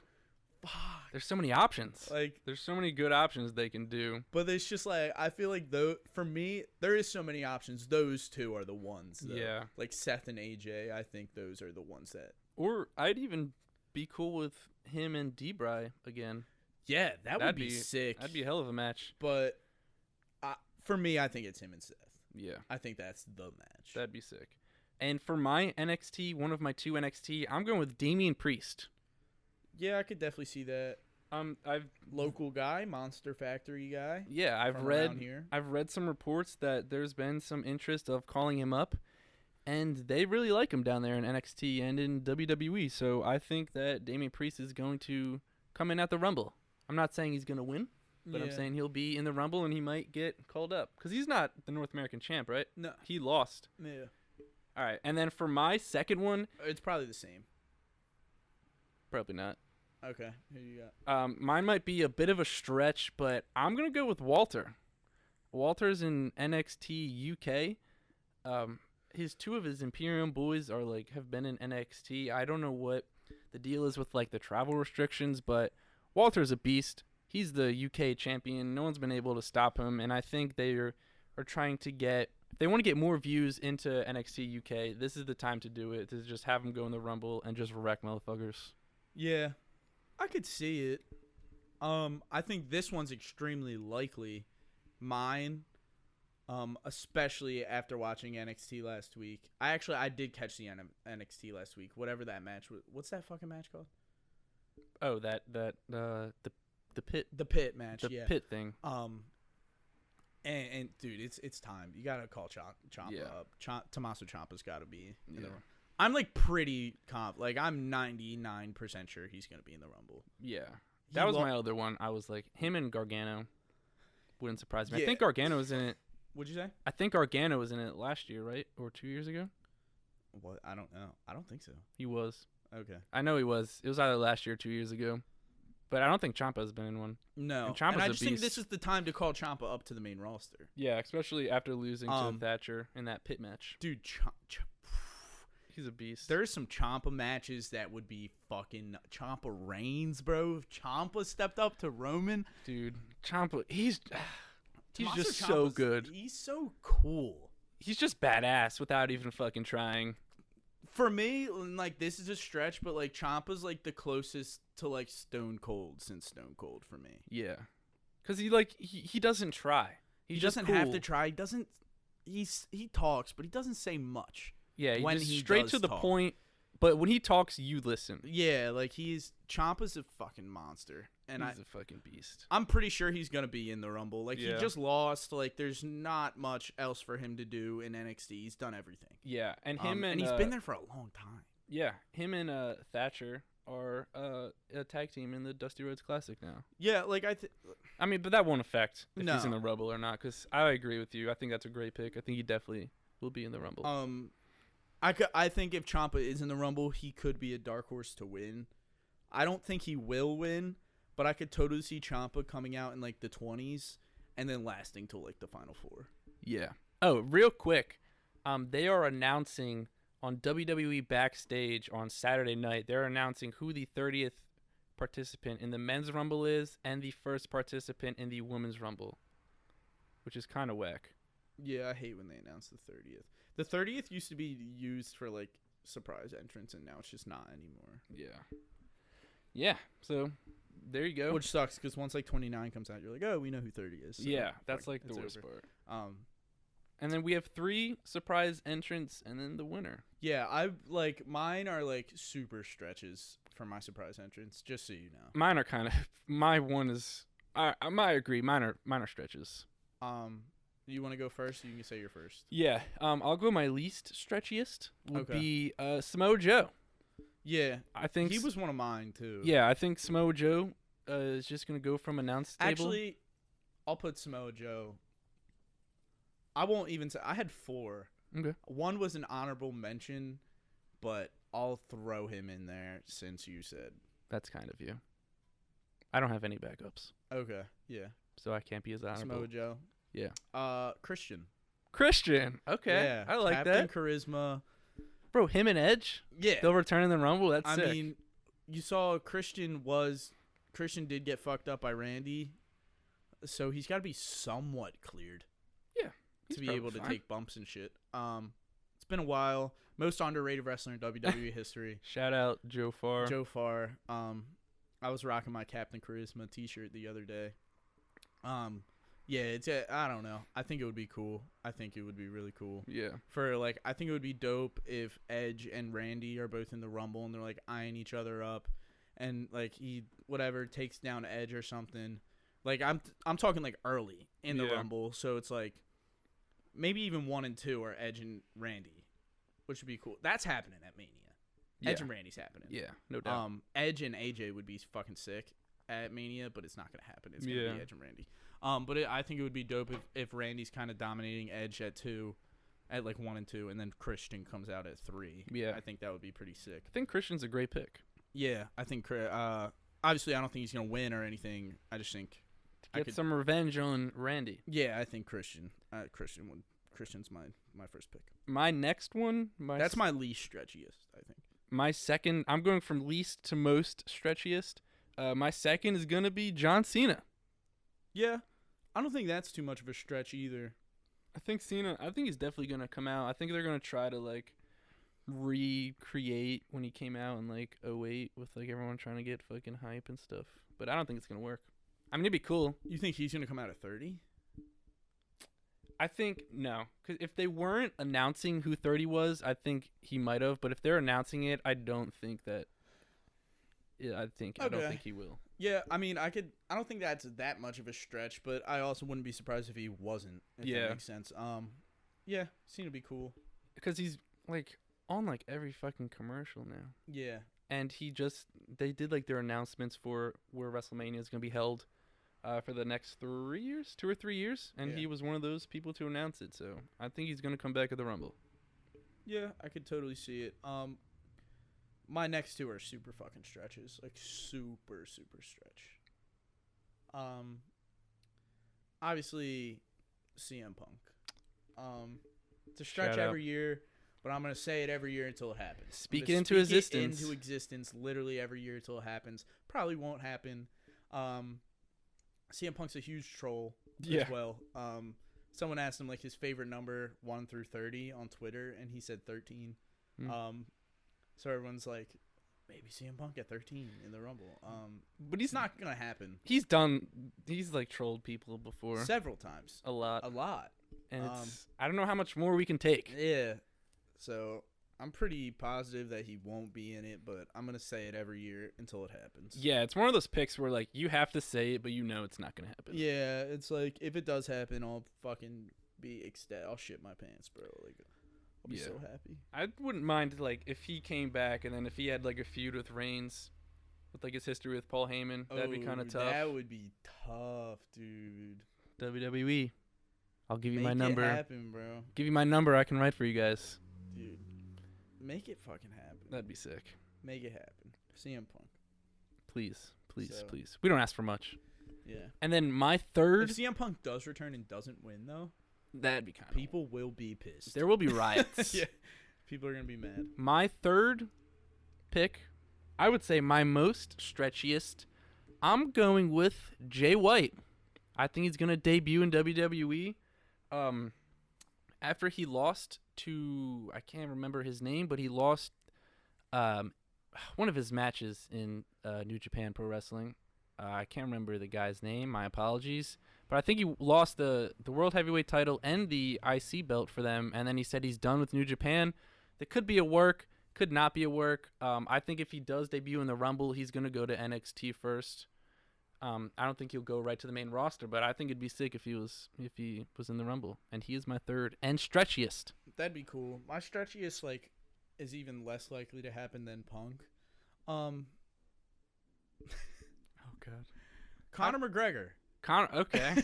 Fuck. There's so many options. Like, There's so many good options they can do. but it's just like, I feel like though for me there is so many options. Those two are the ones. Though. Yeah. Like Seth and AJ, I think those are the ones that. Or I'd even be cool with him and D-Bry again. Yeah, that would That'd be sick. That'd be a hell of a match. But for me, I think it's him and Seth. Yeah, I think that's the match. that'd be sick. And for my NXT, one of my two NXT, I'm going with Damian Priest. Yeah, I could definitely see that. I've Local guy, Monster Factory guy. I've from read around here. I've read some reports that there's been some interest of calling him up, and they really like him down there in NXT and in WWE. So I think that Damian Priest is going to come in at the Rumble. I'm not saying he's going to win, but I'm Yeah. saying he'll be in the Rumble and he might get called up because he's not the North American champ, right? No. He lost. Yeah. All right, and then for my second one, It's probably the same. probably not. Okay. Who you got? Mine might be a bit of a stretch, but I'm gonna go with Walter. Walter's in NXT UK. Two of his Imperium boys are have been in NXT. I don't know what the deal is with the travel restrictions, but Walter's a beast. He's the UK champion. No one's been able to stop him, and I think they are trying to get. If they want to get more views into NXT UK, this is the time to do it. To just have him go in the Rumble and just wreck motherfuckers. Yeah, I could see it. I think this one's extremely likely. Mine, especially after watching NXT last week. I did catch the NXT last week. Whatever that match was. What's that fucking match called? Oh, the pit. The pit match. The yeah. pit thing. And dude, it's time. You gotta call Ciampa up. Tommaso Ciampa's gotta be. Yeah. I'm pretty I'm 99% sure he's gonna be in the Rumble. Yeah. That was my other one. I was him and Gargano wouldn't surprise me. Yeah. I think Gargano was in it. What'd you say? I think Gargano was in it last year, right? Or 2 years ago? What? I don't know. I don't think so. He was. Okay. I know he was. It was either last year or 2 years ago. But I don't think Ciampa's been in one. No. And Ciampa's I a just think beast. this is the time to call Ciampa up to the main roster. Yeah, especially after losing to Thatcher in that pit match. Dude, He's a beast. there's some Ciampa matches that would be fucking Ciampa Reigns, bro. If Ciampa stepped up to Roman. Dude, Ciampa, he's Tommaso just so Ciampa's- good. He's so cool. He's just badass without even fucking trying. For me, this is a stretch, but Ciampa's the closest to Stone Cold since Stone Cold for me. Yeah. Cuz he doesn't try. He He's doesn't just have cool. to try. He doesn't. He talks, but he doesn't say much. Yeah, when just he straight does to the talk. point. But when he talks, you listen. Yeah, Ciampa's a fucking monster, and He's a fucking beast. I'm pretty sure he's gonna be in the Rumble. Yeah. He just lost. There's not much else for him to do in NXT. He's done everything. Yeah, and him and he's been there for a long time. Yeah, him and Thatcher are a tag team in the Dusty Rhodes Classic now. Yeah, I mean, but that won't affect if he's in No. the Rumble or not. Because I agree with you. I think that's a great pick. I think he definitely will be in the Rumble. I think if Ciampa is in the Rumble, he could be a dark horse to win. I don't think he will win, but I could totally see Ciampa coming out in the 20s and then lasting till the final four. Yeah. Oh, real quick, they are announcing on WWE Backstage on Saturday night. They're announcing who the 30th participant in the Men's Rumble is and the first participant in the Women's Rumble, which is kind of whack. Yeah, I hate when they announce the 30th. The 30th used to be used for surprise entrance, and now it's just not anymore. Yeah. Yeah. So there you go. Which sucks because once 29 comes out, you're like, oh, we know who 30 is. So, yeah, that's fuck, the it's worst over. part. And then we have 3 surprise entrants and then the winner. Yeah, mine are super stretches for my surprise entrance. Just so you know. Mine are kind of my one is I agree. Mine are stretches. You want to go first? You can say your first. Yeah. I'll go my least stretchiest would Okay. be Samoa Joe. Yeah, I think he was one of mine too. Yeah, I think Samoa Joe is just gonna go from announce table. Actually, I'll put Samoa Joe. I won't even say. I had 4. Okay. One was an honorable mention, but I'll throw him in there since you said. That's kind of you. I don't have any backups, Okay. Yeah. so I can't be as honorable. Samoa Joe. Yeah. Christian. Christian. Okay. Yeah. I like Captain that. Charisma. Bro, him and Edge, Yeah. they'll return in the Rumble. That's I sick. mean, you saw Christian did get fucked up by Randy, so he's got to be somewhat cleared. He's To be probably able to fine. take bumps and shit. It's been a while. Most underrated wrestler in WWE history. Shout out Joe Farr. Joe Farr. I was rocking my Captain Charisma T-shirt the other day. Yeah, I don't know. I think it would be cool. I think it would be really cool. Yeah. I think it would be dope if Edge and Randy are both in the Rumble and they're like eyeing each other up, and like he takes down Edge or something. Like I'm talking like early in the Yeah. Rumble, so it's like maybe even 1 and 2 are Edge and Randy, which would be cool. That's happening at Mania. Edge Yeah. and Randy's happening. Yeah, no doubt. Edge and AJ would be fucking sick at Mania, but it's not gonna happen. It's gonna Yeah. be Edge and Randy. But I think it would be dope if Randy's kind of dominating Edge at 2, at like 1 and 2, and then Christian comes out at 3. Yeah. I think that would be pretty sick. I think Christian's a great pick. Yeah, I think. Obviously, I don't think he's gonna win or anything. I just think Get some revenge on Randy. Yeah, I think Christian. Christian's my first pick. My next one, That's my least stretchiest, I think. my second. I'm going from least to most stretchiest. My second is gonna be John Cena. Yeah, I don't think that's too much of a stretch either. I think he's definitely gonna come out. I think they're gonna try to like recreate when he came out in like 2008 with like everyone trying to get fucking hype and stuff. But I don't think it's gonna work. I mean, it'd be cool. You think he's gonna come out at 30? I think no, because if they weren't announcing who 30 was, I think he might have. But if they're announcing it, I don't think that. Yeah, I don't Okay. think he will. Yeah, I mean, I don't think that's that much of a stretch, but I also wouldn't be surprised if he wasn't. If Yeah. that makes sense. Yeah, seemed to be cool. Because he's like on like every fucking commercial now. Yeah. And they did like their announcements for where WrestleMania is going to be held for the next 3 years, 2 or 3 years. And Yeah. he was one of those people to announce it. So I think he's going to come back at the Rumble. Yeah, I could totally see it. My next 2 are super fucking stretches, like super stretch. Obviously, CM Punk. It's a stretch Shout out. every year, but I'm gonna say it every year until it happens. Speak I'm gonna it into speak existence. It into existence, literally every year until it happens. Probably won't happen. CM Punk's a huge troll Yeah. as well. Someone asked him like his favorite number 1 through 30 on Twitter, and he said 13. So everyone's like, maybe CM Punk at 13 in the Rumble. But It's not gonna happen. He's like trolled people before Several times. a lot. A lot. And I don't know how much more we can take. Yeah. So I'm pretty positive that he won't be in it, but I'm gonna say it every year until it happens. Yeah, it's one of those picks where like you have to say it, but you know it's not gonna happen. Yeah, it's like if it does happen, I'll fucking be ecstatic. I'll shit my pants, bro. Like I'll be Yeah. so happy. I wouldn't mind like if he came back and then if he had like a feud with Reigns, with like his history with Paul Heyman, that'd be kind of tough. That would be tough, dude. WWE, I'll give you Make my number. it happen, bro. Give you my number. I can write for you guys. Dude, make it fucking happen. That'd be sick. Make it happen. CM Punk. Please, please, So- please. We don't ask for much. Yeah. And then my third, If CM Punk does return and doesn't win, though, that'd be kind of. people will be pissed. There will be riots. Yeah. People are gonna be mad. My third pick, I would say my most stretchiest. I'm going with Jay White. I think he's gonna debut in WWE. After he lost to, I can't remember his name, but he lost one of his matches in New Japan Pro Wrestling. I can't remember the guy's name. My apologies. But I think he lost the World Heavyweight title and the IC belt for them, and then he said he's done with New Japan. That could be a work, could not be a work. I think if he does debut in the Rumble, he's going to go to NXT first. I don't think he'll go right to the main roster, but I think it'd be sick if he was in the Rumble. And he is my third and stretchiest. That'd be cool. My stretchiest is even less likely to happen than Punk. Oh God. Conor McGregor. Okay.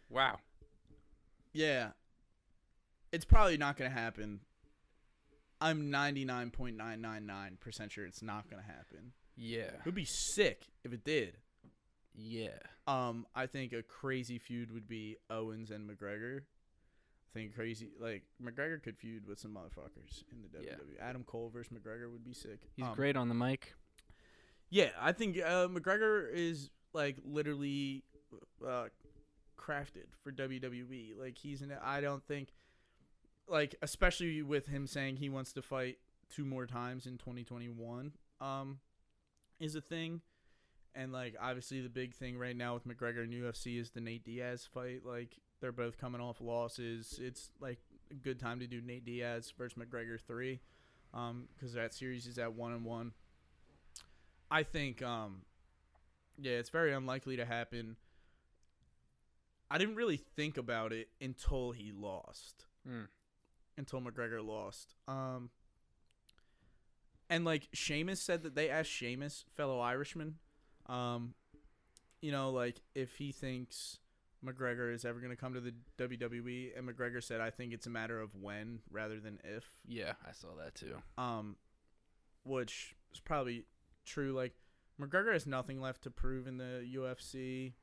Wow. Yeah. It's probably not going to happen. I'm 99.999% sure it's not going to happen. Yeah. It would be sick if it did. Yeah. I think a crazy feud would be Owens and McGregor. I think McGregor could feud with some motherfuckers in the WWE. Adam Cole versus McGregor would be sick. He's great on the mic. Yeah, I think McGregor is literally crafted for WWE. I don't think especially with him saying he wants to fight 2 more times in 2021 is a thing. And obviously the big thing right now with McGregor and UFC is the Nate Diaz fight. They're both coming off losses. It's a good time to do Nate Diaz versus McGregor 3 because that series is at 1-1. I think it's very unlikely to happen. I didn't really think about it until he lost. Until McGregor lost. And Sheamus said that they asked Sheamus, fellow Irishman, if he thinks McGregor is ever going to come to the WWE, and McGregor said, I think it's a matter of when rather than if. Yeah, I saw that too. Which is probably true. McGregor has nothing left to prove in the UFC.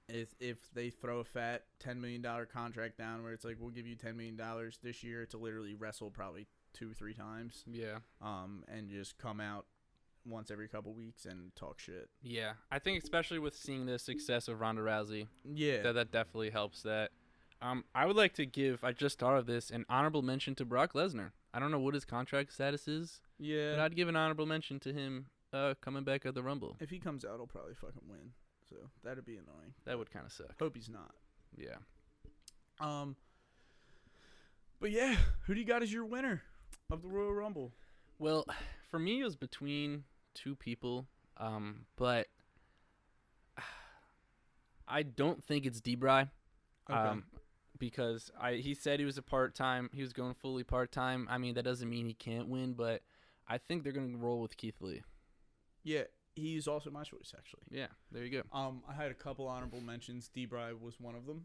If they throw a fat $10 million contract down where it's we'll give you $10 million this year to literally wrestle probably 2-3 times. Yeah. And just come out once every couple weeks and talk shit. Yeah. I think especially with seeing the success of Ronda Rousey. Yeah. That definitely helps that. I would like to give, I just thought of this, an honorable mention to Brock Lesnar. I don't know what his contract status is. Yeah. But I'd give an honorable mention to him coming back at the Rumble. If he comes out, he'll probably fucking win. So that'd be annoying. That would kind of suck. Hope he's not. Yeah. But yeah, who do you got as your winner of the Royal Rumble? Well, for me, it was between 2 people. But I don't think it's D-Bry. Okay. Because he said he was he was going fully part-time. I mean, that doesn't mean he can't win, but I think they're going to roll with Keith Lee. Yeah, he's also my choice, actually. Yeah, there you go. I had a couple honorable mentions. D-Bry was one of them.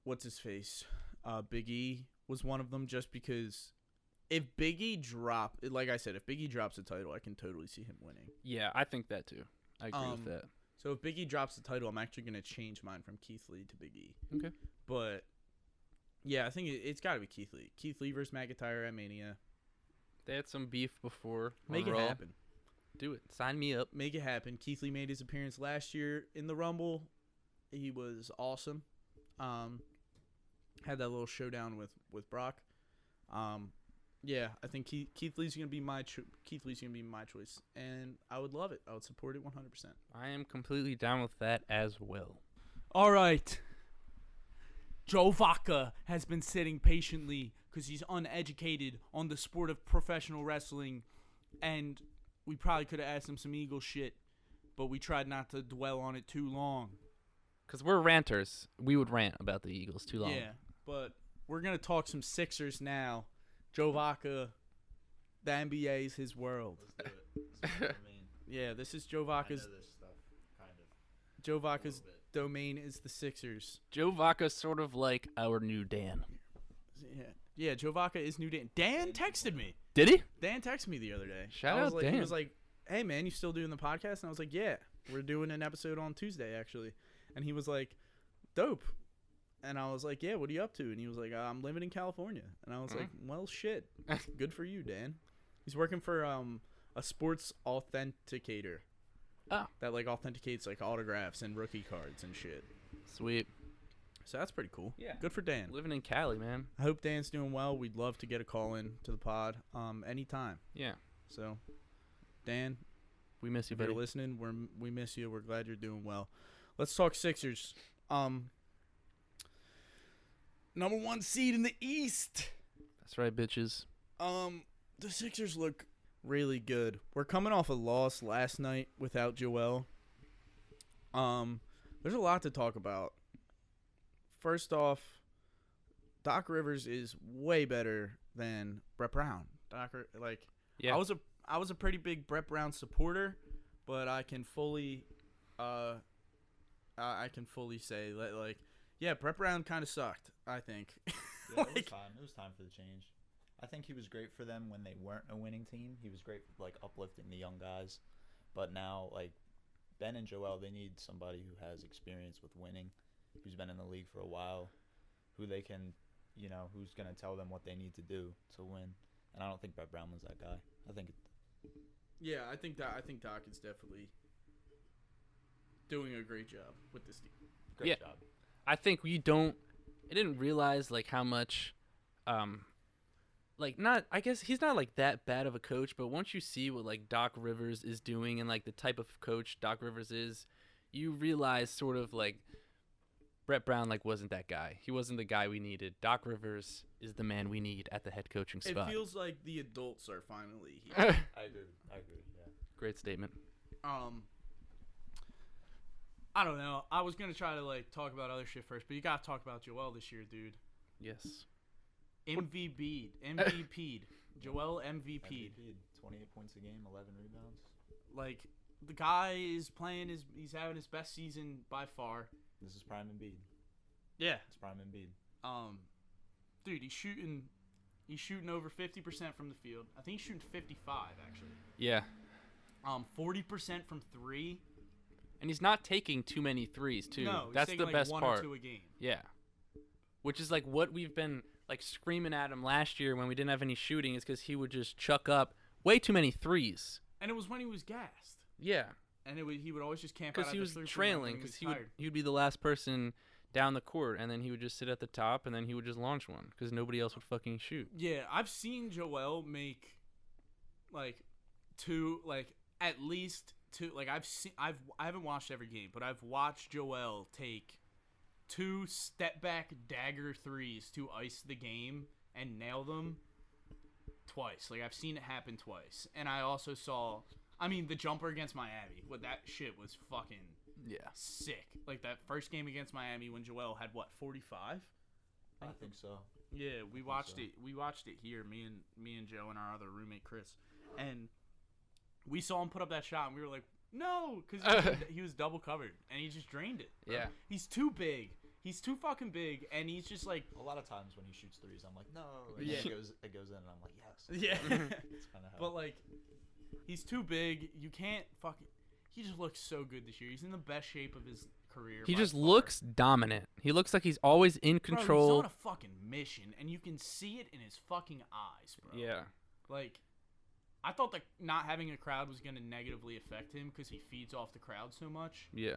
What's his face? Big E was one of them, just because if Big E drops the title, I can totally see him winning. Yeah, I think that too. I agree with that. So if Big E drops the title, I'm actually going to change mine from Keith Lee to Big E. Okay. But, yeah, I think it's got to be Keith Lee. Keith Lee versus McIntyre at Mania. They had some beef before. Make it happen. Do it. Sign me up. Make it happen. Keith Lee made his appearance last year in the Rumble. He was awesome. Had that little showdown with Brock. Yeah, I think Keith Lee's gonna be my choice, and I would love it. I would support it 100%. I am completely down with that as well. All right. Joe Vaca has been sitting patiently because he's uneducated on the sport of professional wrestling, and we probably could have asked him some Eagle shit, but we tried not to dwell on it too long. Because we're ranters. We would rant about the Eagles too long. Yeah, but we're going to talk some Sixers now. Joe Vaca, the NBA is his world. Let's do it. This is what I mean. Yeah, this is Joe I know Vaca's. this stuff, kind of. Joe Vaca's A little bit. domain is the Sixers. Joe Vaca's sort of like our new Dan. Yeah, Joe Vaca is new Dan. Dan texted me. Did he? Dan texted me the other day. Shout I was out like, Dan. He was like, hey, man, you still doing the podcast? And I was like, yeah, we're doing an episode on Tuesday, actually. And he was like, dope. And I was like, yeah, what are you up to? And he was like, I'm living in California. And I was like, well, shit. Good for you, Dan. He's working for a sports authenticator. Oh. That, like, authenticates, like, autographs and rookie cards and shit. Sweet. So that's pretty cool. Yeah. Good for Dan. Living in Cali, man. I hope Dan's doing well. We'd love to get a call in to the pod anytime. Yeah. So, Dan, We miss you, if you're buddy. listening, we miss you. We're glad you're doing well. Let's talk Sixers. Number 1 seed in the East. That's right, bitches. The Sixers look really good. We're coming off a loss last night without Joel. There's a lot to talk about. First off, Doc Rivers is way better than Brett Brown. Yeah. I was a pretty big Brett Brown supporter, but I can fully say that yeah, Brett Brown kind of sucked, I think. Yeah, it was time. It was time for the change. I think he was great for them when they weren't a winning team. He was great for, uplifting the young guys. But now, Ben and Joel, they need somebody who has experience with winning, who's been in the league for a while, who they can, who's going to tell them what they need to do to win. And I don't think Brett Brown was that guy. I think I think Doc is definitely doing a great job with this team. great job. I think I didn't realize how much I guess he's not that bad of a coach, but once you see what Doc Rivers is doing and the type of coach Doc Rivers is, you realize sort of Brett Brown wasn't that guy. He wasn't the guy we needed. Doc Rivers is the man we need at the head coaching spot. It feels like the adults are finally here. I agree. Yeah. Great statement. I don't know. I was gonna try to talk about other shit first, but you gotta talk about Joel this year, dude. Yes. MVP'd. Joel MVP'd. 28 points a game, 11 rebounds. The guy is playing he's having his best season by far. This is prime Embiid. Yeah. It's prime Embiid. Dude, he's shooting over 50% from the field. I think he's shooting 55 actually. Yeah. 40% from 3. And he's not taking too many threes too. No, he's that's taking the best one part. or two a game. Yeah. Which is what we've been screaming at him last year when we didn't have any shooting, is because he would just chuck up way too many threes. And it was when he was gassed. Yeah. And he would always just camp out Because at he the was three-point trailing, line because when he would be the last person down the court, and then he would just sit at the top, and then he would just launch one because nobody else would fucking shoot. Yeah, I've seen Joel make at least two. I haven't watched every game, but I've watched Joel take 2 step back dagger threes to ice the game and nail them twice. I've seen it happen twice, and I also saw. The jumper against Miami. That shit was fucking sick. That first game against Miami when Joel had 45. I think so. Yeah, we watched it. We watched it here. Me and Joe and our other roommate Chris, and we saw him put up that shot, and we were like, no, because he was double covered, and he just drained it. Bro. Yeah, he's too big. He's too fucking big, and he's just a lot of times when he shoots threes, I'm like, no. And Yeah. it goes in, and I'm like, yes. Yeah. It's kind of how. But he's too big. You can't fucking. He just looks so good this year. He's in the best shape of his career. he by just far. looks dominant. He looks like he's always in Bro, control. he's on a fucking mission, and you can see it in his fucking eyes, bro. Yeah. I thought that not having a crowd was going to negatively affect him because he feeds off the crowd so much. Yeah.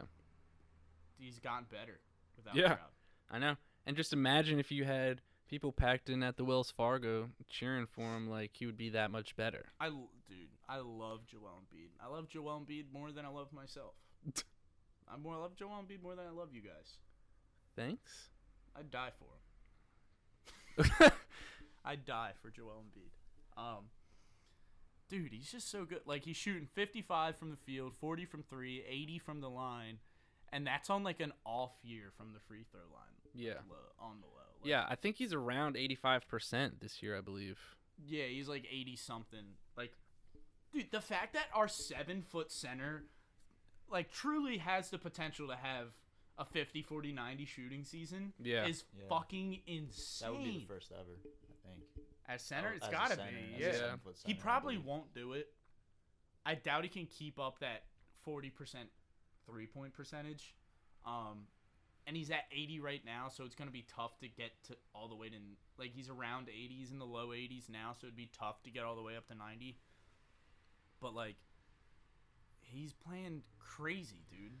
He's gotten better without Yeah. the crowd. I know. And just imagine if you had people packed in at the Wells Fargo cheering for him, he would be that much better. I love Joel Embiid. I love Joel Embiid more than I love myself. I love Joel Embiid more than I love you guys. Thanks. I'd die for him. I'd die for Joel Embiid. Dude, he's just so good. He's shooting 55 from the field, 40 from 3, 80 from the line, and that's on an off year from the free throw line. Yeah. On the low. Yeah, I think he's around 85% this year, I believe. Yeah, he's 80 something. Dude, the fact that our 7-foot center truly has the potential to have a 50, 40, 90 shooting season is fucking insane. That would be the first ever, I think. As center, it's as a gotta center, be. as a Yeah. 7-foot He center, I probably believe. won't do it. I doubt he can keep up that 40% 3-point percentage. And he's at 80 right now, so it's going to be tough to get to all the way to he's around 80. He's in the low 80s now, so it'd be tough to get all the way up to 90. But he's playing crazy, dude.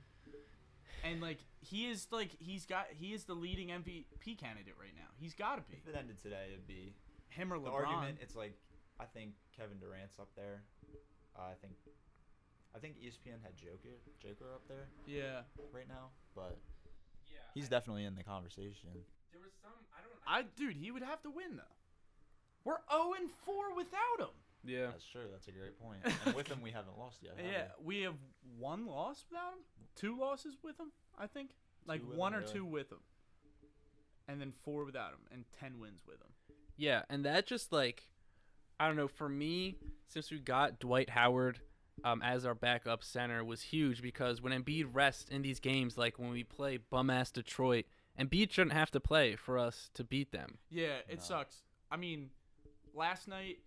And he is the leading MVP candidate right now. He's got to be. If it ended today, it'd be Him or the LeBron. argument. It's I think Kevin Durant's up there. I think ESPN had Joker up there Yeah. right now, but Yeah. he's definitely in the conversation. There was some Dude, he would have to win though. We're 0-4 without him. Yeah. That's true. That's a great point. And with him, we haven't lost yet. have Yeah, we have 1 loss without him. 2 losses with him, I think. Like Two with 1 him, or really? 2 with him, and then 4 without him, and 10 wins with him. Yeah, and that just like, I don't know, for me, since we got Dwight Howard as our backup center was huge because when Embiid rests in these games, like when we play bum-ass Detroit, Embiid shouldn't have to play for us to beat them. Yeah, it No. sucks. I mean, last night,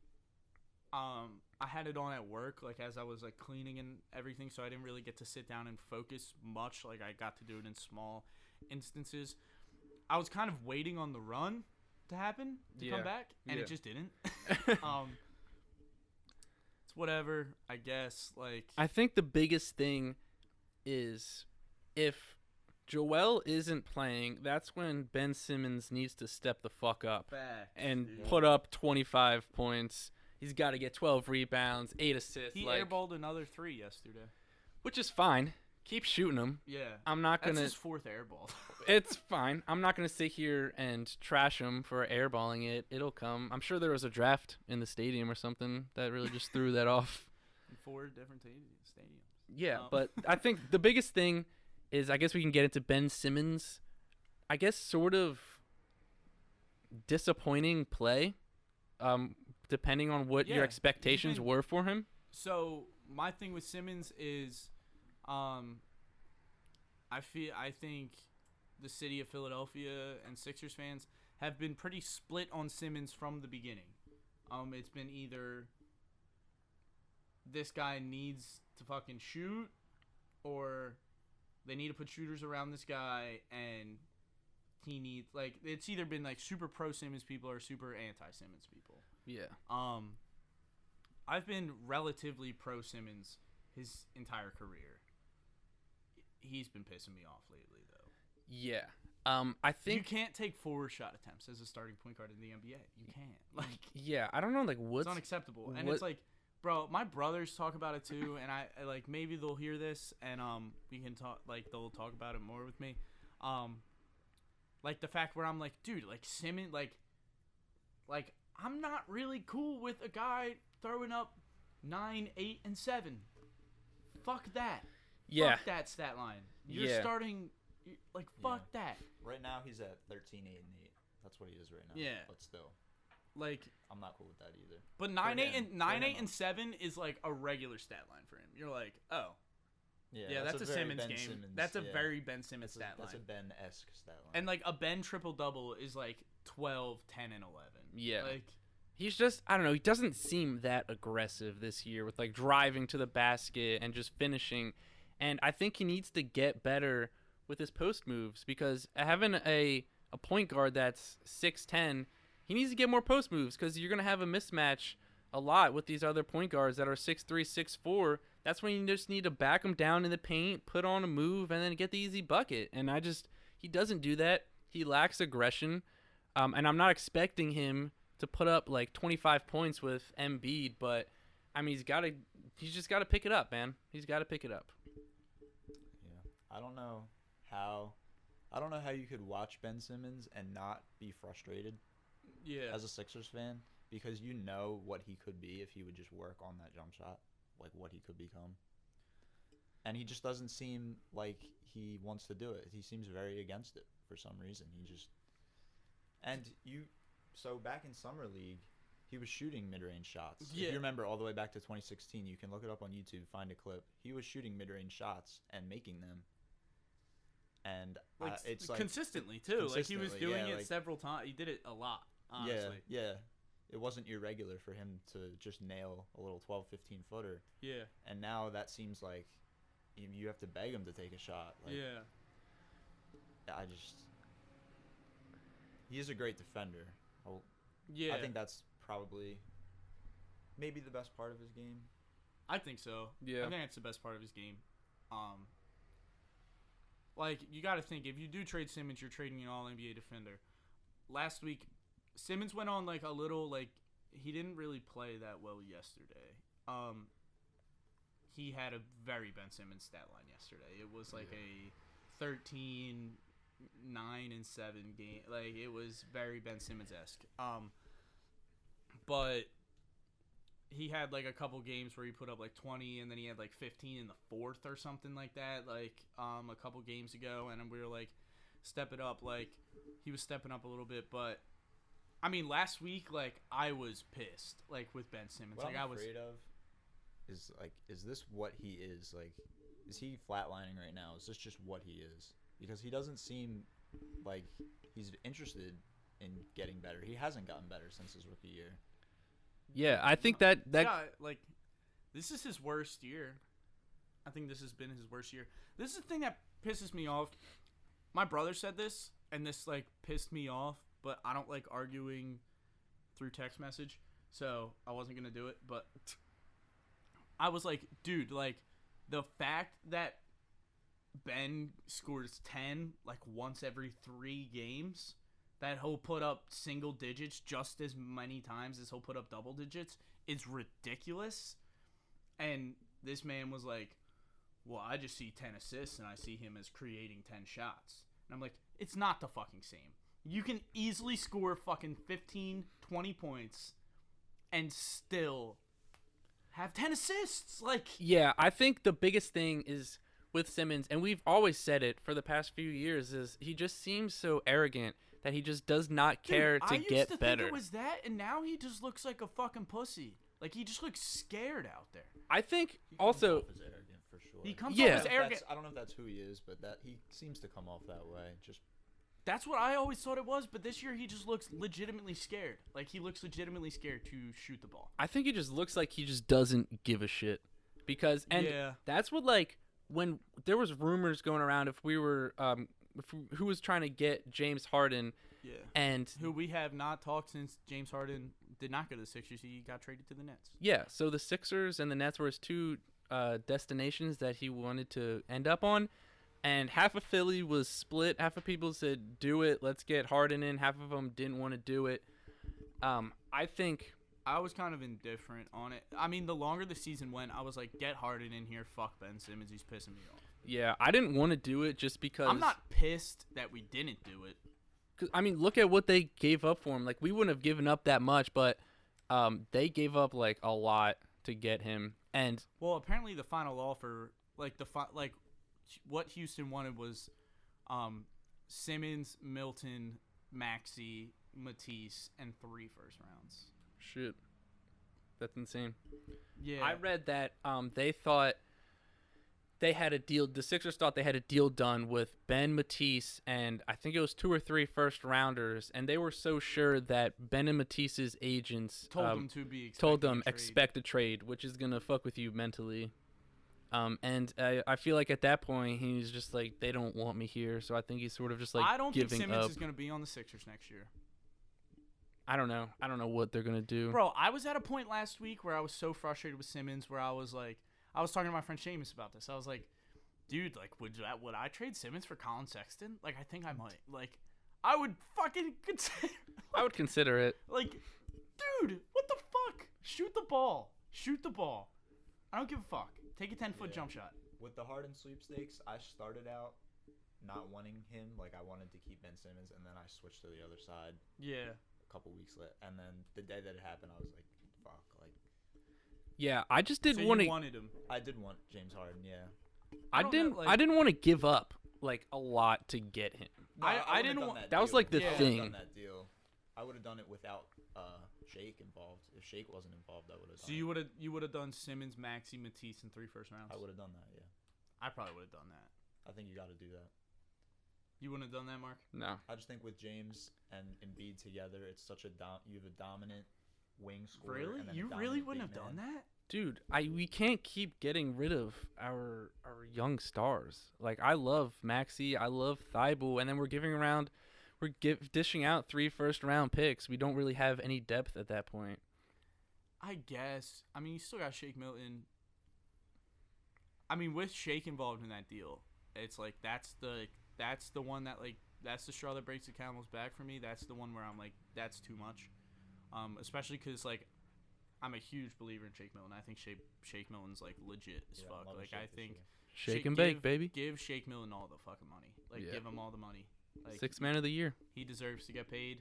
I had it on at work, like as I was like cleaning and everything, so I didn't really get to sit down and focus much. Like I got to do it in small instances. I was kind of waiting on the run to happen to Yeah. come back, and Yeah. it just didn't. It's whatever, I guess. Like I think the biggest thing is if Joel isn't playing, that's when Ben Simmons needs to step the fuck up facts, and dude. put up 25 points. He's got to get 12 rebounds, 8 assists, He like, airballed another 3 yesterday. which is fine. Keep shooting them. Yeah, I'm not that's gonna. his 4th airball. It's fine. I'm not gonna sit here and trash him for airballing it. It'll come. I'm sure there was a draft in the stadium or something that really just threw that off. In 4 different stadiums. Yeah, Oh. but I think the biggest thing is I guess we can get into Ben Simmons. I guess sort of disappointing play, depending on what Yeah, your expectations even- were for him. So my thing with Simmons is, I think the city of Philadelphia and Sixers fans have been pretty split on Simmons from the beginning. It's been either this guy needs to fucking shoot, or they need to put shooters around this guy, and he needs it's either been like super pro Simmons people or super anti Simmons people. Yeah. I've been relatively pro Simmons his entire career. He's been pissing me off lately, though. Yeah. I You think. can't take 4 shot attempts as a starting point guard in the NBA. You can't. Like, Yeah, I don't know. Like, what's it's unacceptable. And what- it's like, bro, my brothers talk about it too, and I like maybe they'll hear this and we can talk. Like, they'll talk about it more with me. Like the fact where I'm like, dude, like Simmons, like I'm not really cool with a guy throwing up 9, 8, and 7. Fuck that. Yeah. Fuck that stat line. You're Yeah. starting. Like, fuck that. Right now, he's at 13, 8, and 8. That's what he is right now. Yeah. But still, Like, I'm not cool with that either. but 9, 8, him. and 9, For 8, him, and 7 is like a regular stat line for him. You're like, oh, yeah, that's a very Simmons Ben game. Simmons, That's a yeah. very Ben Simmons stat That's a line. Ben-esque stat line. And like a Ben triple double is like 12, 10, and 11. Yeah. Like, He's just, I don't know, he doesn't seem that aggressive this year with like driving to the basket and just finishing. And I think he needs to get better with his post moves because having a point guard that's 6'10", he needs to get more post moves because you're going to have a mismatch a lot with these other point guards that are 6'3", 6'4". That's when you just need to back them down in the paint, put on a move, and then get the easy bucket. And he doesn't do that. He lacks aggression. And I'm not expecting him to put up like 25 points with Embiid, but I mean he's just got to pick it up, man. He's got to pick it up. Yeah. I don't know how you could watch Ben Simmons and not be frustrated yeah. as a Sixers fan because you know what he could be if he would just work on that jump shot, like what he could become. And he just doesn't seem like he wants to do it. He seems very against it for some reason. So back in Summer League, he was shooting mid-range shots. Yeah. If you remember all the way back to 2016, you can look it up on YouTube, find a clip. He was shooting mid-range shots and making them. And it's like consistently too. Like he was consistently, doing yeah, it like- several times. He did it a lot. Honestly. Yeah. It wasn't irregular for him to just nail a little 12, 15 footer. Yeah. And now that seems like you have to beg him to take a shot. Like, Yeah. He is a great defender. Yeah. I think that's probably maybe the best part of his game. I think so. Yeah. I think that's the best part of his game. Like, you got to think, if you do trade Simmons, you're trading an all-NBA defender. Last week, Simmons went on, like, a little, like, he didn't really play that well yesterday. He had a very Ben Simmons stat line yesterday. It was, like, a 13, 9, and 7 game. Like, it was very Ben Simmons-esque. But he had like a couple games where he put up like 20, and then he had like 15 in the fourth or something like that, like a couple games ago, and we were like, step it up. Like he was stepping up a little bit, but I mean, last week, like I was pissed, like with Ben Simmons. What like I'm afraid of is this what he is? Like, is he flatlining right now? Is this just what he is? Because he doesn't seem like he's interested in getting better. He hasn't gotten better since his rookie year. Yeah, I think that Yeah, like this is his worst year. I think this has been his worst year. This is the thing that pisses me off. My brother said this, and this like pissed me off, but I don't like arguing through text message, so I wasn't gonna do it. But I was like, dude, like the fact that Ben scores 10 like once every 3 games, that he'll put up single digits just as many times as he'll put up double digits is ridiculous. And this man was like, well, I just see 10 assists and I see him as creating 10 shots. And I'm like, it's not the fucking same. You can easily score fucking 15, 20 points and still have 10 assists. Like, yeah, I think the biggest thing is with Simmons, and we've always said it for the past few years, is he just seems so arrogant that he just does not care to I used get to better. think it was that, and now he just looks like a fucking pussy. Like, he just looks scared out there. I think He comes also off as arrogant for sure. He comes Yeah. off as arrogant. I don't know if that's who he is, but that he seems to come off that way. Just That's what I always thought it was, but this year he just looks legitimately scared. Like, he looks legitimately scared to shoot the ball. I think he just looks like he just doesn't give a shit. Because Yeah. that's what, like, when there was rumors going around if we were who was trying to get James Harden, Yeah. and Who we have not talked since James Harden did not go to the Sixers. He got traded to the Nets. yeah, so the Sixers and the Nets were his two destinations that he wanted to end up on. And half of Philly was split. Half of people said, do it, let's get Harden in. Half of them didn't want to do it. I think... I was kind of indifferent on it. I mean, the longer the season went, I was like, get Harden in here. Fuck Ben Simmons. He's pissing me off. Yeah, I didn't want to do it just because... I'm not pissed that we didn't do it. 'cause, I mean, look at what they gave up for him. Like, we wouldn't have given up that much, but they gave up, like, a lot to get him. And... Well, apparently the final offer, like, what Houston wanted was Simmons, Milton, Maxey, Matisse, and 3 first rounds. Shit. That's insane. Yeah. I read that they thought they had a deal. The Sixers thought they had a deal done with Ben, Matisse, and I think it was 2 or 3 first rounders. And they were so sure that Ben and Matisse's agents told them to be told them expecting a trade. expect a trade, which is gonna fuck with you mentally. And I feel like at that point he's just like, they don't want me here. So I think he's sort of just like I don't think giving Simmons up. is going to be on the Sixers next year. I don't know what they're gonna do. Bro, I was at a point last week where I was so frustrated with Simmons where I was like, I was talking to my friend Seamus about this. I was like, dude, like, would I trade Simmons for Colin Sexton? Like, I think I might. Like, I would fucking consider. I would consider it. Like, dude, what the fuck? Shoot the ball. Shoot the ball. I don't give a fuck. Take a 10-foot jump shot. with the Harden sweepstakes, I started out not wanting him. Like, I wanted to keep Ben Simmons, and then I switched to the other side. Yeah. A couple weeks later, and then the day that it happened, I was like, "Fuck!" Like, Yeah, I just didn't So want you to. wanted him. I did want James Harden, yeah. I don't didn't. know, like- I didn't want to give up like a lot to get him. No, I wouldn't have didn't done want- That was deal. like the Yeah. I would've thing. done that deal. I would have done it without Shake involved. If Shake wasn't involved, I would have done So you would have done Simmons, Maxey, Matisse in 3 first rounds. I would have done that, yeah. I probably would have done that. I think you got to do that. You wouldn't have done that, Mark? No. I just think with James and Embiid together, it's such a you have a dominant wing scorer. Really? And then a You really dominant wouldn't have big done man. that? Dude, we can't keep getting rid of our young stars. Like, I love Maxey, I love Thibault, and then we're dishing out 3 first-round picks. We don't really have any depth at that point. I guess. I mean, you still got Shake Milton. I mean, with Shake involved in that deal, it's like that's the one that like that's the straw that breaks the camel's back for me. That's the one where I'm like, that's too much. Especially because like I'm a huge believer in Shake Milton. I think Shake Milton's like legit as Yeah, fuck. love Like Shake I this think year. Shake and bake, baby. Give Shake Milton all the fucking money. Like Yeah. give him all the money. Like 6th man of the year. he deserves to get paid.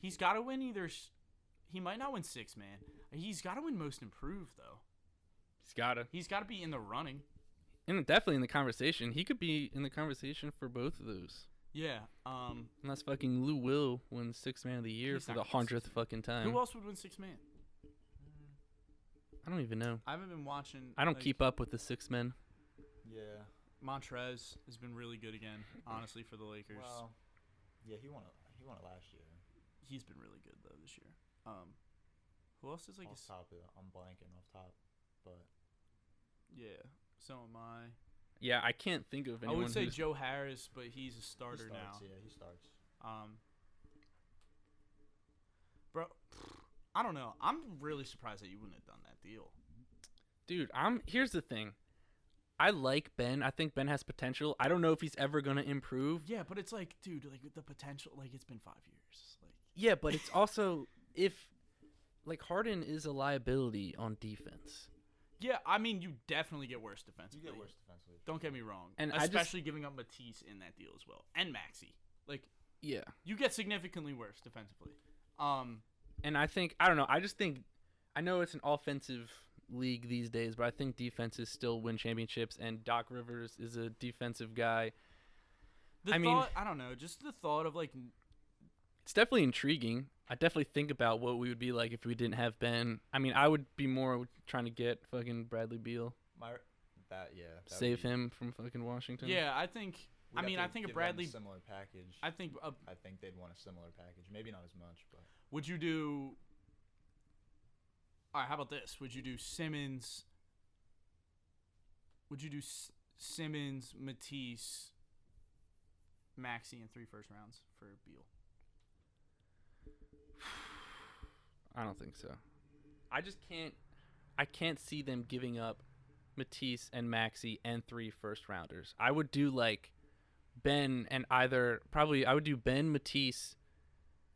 He's got to win either. He might not win six man. He's got to win most improved though. He's got to be in the running. And definitely in the conversation. He could be in the conversation for both of those. Yeah. Unless fucking Lou Will wins Sixth Man of the Year He's for not the gonna 100th fucking time. Who else would win six man? I don't even know. I haven't been watching. I don't keep up with the Six Men. Yeah. Montrez has been really good again, honestly, for the Lakers. Well, yeah, he won it last year. He's been really good though this year. Who else is like? Off top, I'm blanking off top, but Yeah, so am I. Yeah, I can't think of I anyone. would say who's- Joe Harris, but he's a he starter starts. now. Yeah, he starts. Bro, I don't know. I'm really surprised that you wouldn't have done that deal. Dude, here's the thing. I like Ben. I think Ben has potential. I don't know if he's ever gonna improve. Yeah, but it's like, dude, like the potential. Like it's been 5 years. Like Yeah, but it's also if like Harden is a liability on defense. yeah, I mean, you definitely get worse You defensively. get worse defensively. Don't get me wrong. And I just- especially giving up Matisse in that deal as well, and Maxey. Like Yeah. you get significantly worse defensively. And I think I don't know. I know it's an offensive league these days, but I think defenses still win championships. And Doc Rivers is a defensive guy. I mean- I don't know. Just the thought of like, It's definitely intriguing. I definitely think about what we would be like if we didn't have Ben. I mean, I would be more trying to get fucking Bradley Beal, That would save be- him from fucking Washington. yeah, I think. we'd I mean, have I to think a give them Bradley. similar package. I think. I think they'd want a similar package. Maybe not as much, but Would you do? All right, how about this? Would you do Simmons? Would you do Simmons, Matisse, Maxey, and 3 first rounds for Beal? I don't think so. I just can't. I can't see them giving up Matisse and Maxey and 3 first rounders. I would do like Ben and I would do Ben, Matisse,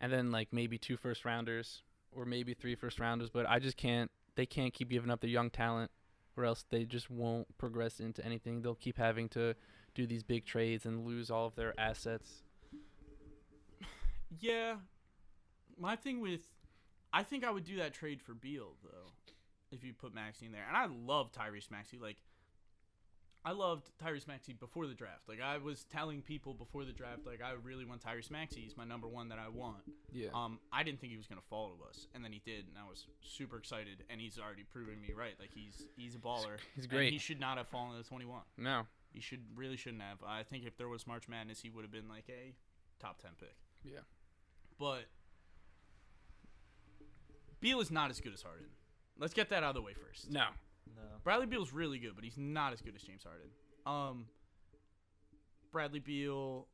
and then like maybe 2 first rounders or maybe 3 first rounders. But I just can't. They can't keep giving up their young talent, or else they just won't progress into anything. They'll keep having to do these big trades and lose all of their assets. Yeah, my thing with, I think I would do that trade for Beal though, if you put Maxey in there. And I love Tyrese Maxey. Like, I loved Tyrese Maxey before the draft. Like, I was telling people before the draft, like, I really want Tyrese Maxey. He's my number one that I want. Yeah. I didn't think he was gonna fall to us, and then he did, and I was super excited. And he's already proven me right. Like, he's a baller. He's great. And he should not have fallen to the 21. No. He really shouldn't have. I think if there was March Madness, he would have been like a top 10 pick. Yeah. But Beal is not as good as Harden. Let's get that out of the way first. No. no. Bradley Beal's really good, but he's not as good as James Harden. Bradley Beal,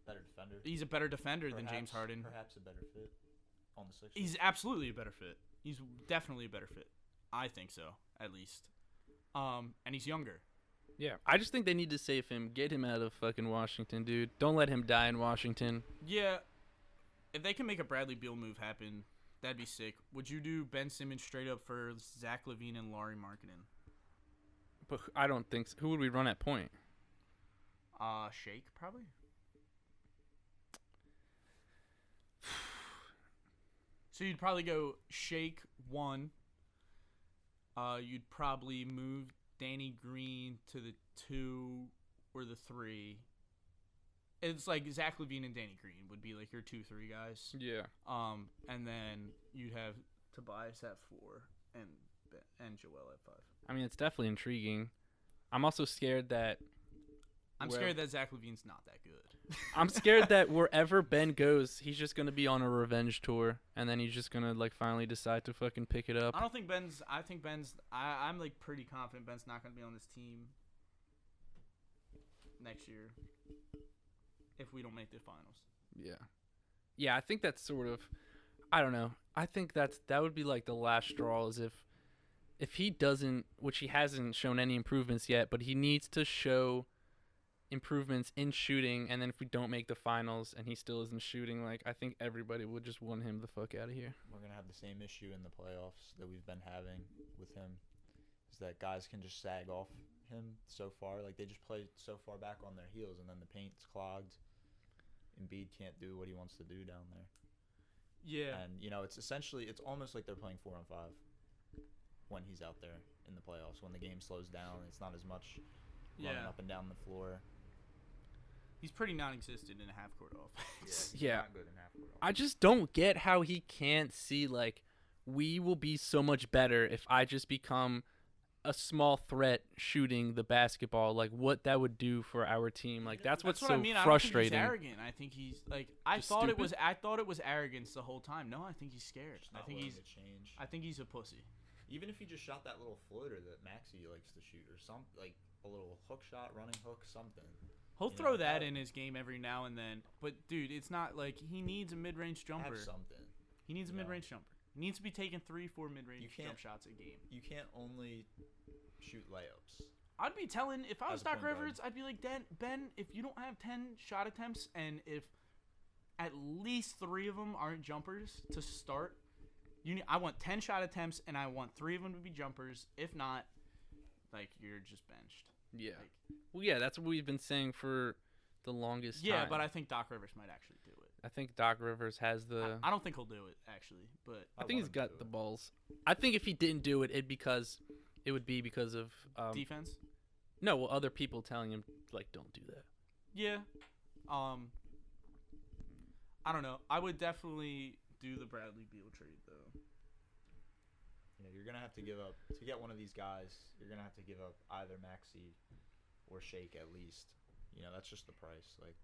Better defender. he's a better defender than James Perhaps- Harden. Perhaps a better fit on the Sixers. He's absolutely a better fit. He's definitely a better fit. I think so, at least. And he's younger. Yeah. I just think they need to save him. Get him out of fucking Washington, dude. Don't let him die in Washington. Yeah, if they can make a Bradley Beal move happen, that'd be sick. Would you do Ben Simmons straight up for Zach LaVine and Laurie Markkinen? But I don't think so. Who would we run at point? Shake probably. So you'd probably go Shake 1. You'd probably move Danny Green to the 2 or the 3. It's like Zach LaVine and Danny Green would be like your 2-3 guys. Yeah. And then you'd have Tobias at 4 and Joel at 5. I mean, it's definitely intriguing. I'm also scared that I'm scared that Zach LaVine's not that good. I'm scared that wherever Ben goes, he's just gonna be on a revenge tour, and then he's just gonna like finally decide to fucking pick it up. I don't think Ben's. I think Ben's. I'm like pretty confident Ben's not going to be on this team next year if we don't make the finals. Yeah, yeah. I think that's sort of. I don't know. I think that would be like the last straw. Is if he doesn't, which he hasn't shown any improvements yet, but he needs to show improvements in shooting, and then if we don't make the finals and he still isn't shooting, like I think everybody would just want him the fuck out of here. We're gonna have the same issue in the playoffs that we've been having with him, is that guys can just sag off him so far. Like they just play so far back on their heels, and then the paint's clogged. Embiid can't do what he wants to do down there. Yeah. And it's almost like they're playing 4-on-5 when he's out there in the playoffs. When the game slows down, it's not as much running up and down the floor. He's pretty non-existent in a half-court offense. Yeah. Not good in half-court offense. I just don't get how he can't see, like, we will be so much better if I just become a small threat shooting the basketball. Like, what that would do for our team. Like, that's what's what so I mean. frustrating. I don't think he's arrogant. I think he's like I Just thought stupid? I thought it was arrogance the whole time. No, I think he's scared. Just I not think willing he's to change. I think he's a pussy. Even if he just shot that little floater that Maxey likes to shoot, or like a little hook shot, running hook, something. He'll You throw know, that that- in his game every now and then. But dude, it's not like he needs a mid-range jumper. Have something. He needs a you know. mid-range jumper. He needs to be taking 3-4 mid-range You can't- jump shots a game. You can't only shoot layups. I'd be telling if I was As a Doc point guard. Rivers, I'd be like, Ben, if you don't have 10 shot attempts and if at least 3 of them aren't jumpers to start, I want 10 shot attempts and I want 3 of them to be jumpers. If not, like you're just benched. Yeah. Like, Well, yeah, that's what we've been saying for the longest yeah, time. but I think Doc Rivers might actually do it. I think Doc Rivers has the. I don't think he'll do it actually, but I think want he's him to got do the it. balls. I think if he didn't do it, it would be because of defense. no, well, other people telling him like don't do that. Yeah. I don't know. I would definitely do the Bradley Beal trade though. You're gonna have to give up to get one of these guys. You're gonna have to give up either Maxey or Shake at least. That's just the price. Like,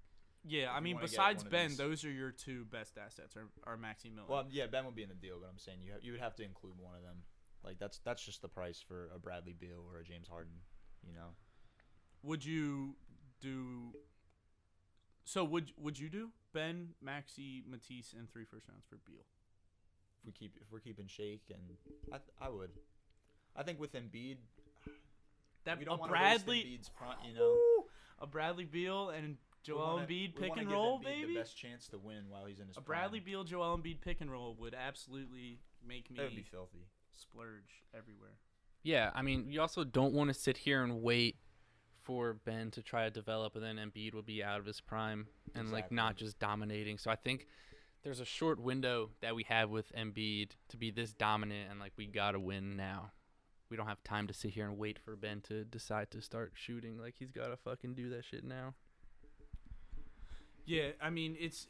Yeah, I If you mean, wanna get besides one of Ben, these- those are your 2 best assets, are Maxey Miller. well, yeah, Ben would be in the deal, but I'm saying you would have to include one of them. Like that's just the price for a Bradley Beal or a James Harden. Would you do? So would you do Ben, Maxey, Matisse, and 3 first rounds for Beal? If we're keeping Shake, and I would. I think with Embiid, That we a don't want Bradley, to waste Embiid's front. a Bradley Beal and We Joel wanna- Embiid we pick wanna and give roll, Embiid baby. The best chance to win while he's in his A prime. Bradley Beal, Joel Embiid pick and roll would absolutely make That would be me filthy. splurge everywhere. Yeah, I mean, you also don't want to sit here and wait for Ben to try to develop, and then Embiid will be out of his prime and like not Exactly. just dominating. So I think there's a short window that we have with Embiid to be this dominant, and like we gotta win now. We don't have time to sit here and wait for Ben to decide to start shooting. Like he's gotta fucking do that shit now. Yeah, I mean it's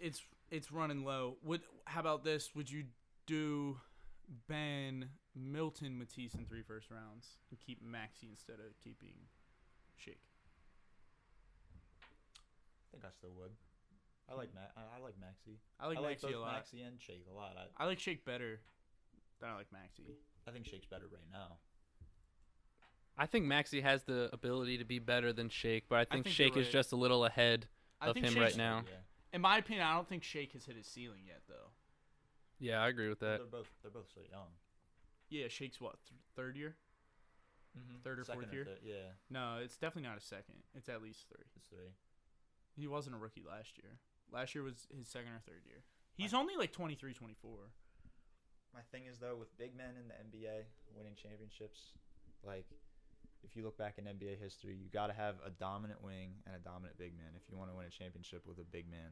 running low. How about this? Would you do Ben, Milton, Matisse in 3 first rounds and keep Maxey instead of keeping Shake? I think I still would. I like Maxey. I like Maxey both a lot. Maxey and Shake a lot. I like Shake better than I like Maxey. I think Shake's better right now. I think Maxey has the ability to be better than Shake, but I think think Shake you're is right. just a little ahead I of think him Shake's- right now. Yeah. In my opinion, I don't think Shake has hit his ceiling yet, though. Yeah, I agree with that. They're both so young. Yeah, Shake's what, third year? Third or Second fourth year? Yeah, No, it's definitely not a second. It's at least 3. it's 3. He wasn't a rookie last year. Last year was his second or third year. He's only like 23, 24. My thing is though, with big men in the NBA winning championships, like if you look back in NBA history, you got to have a dominant wing and a dominant big man if you want to win a championship with a big man.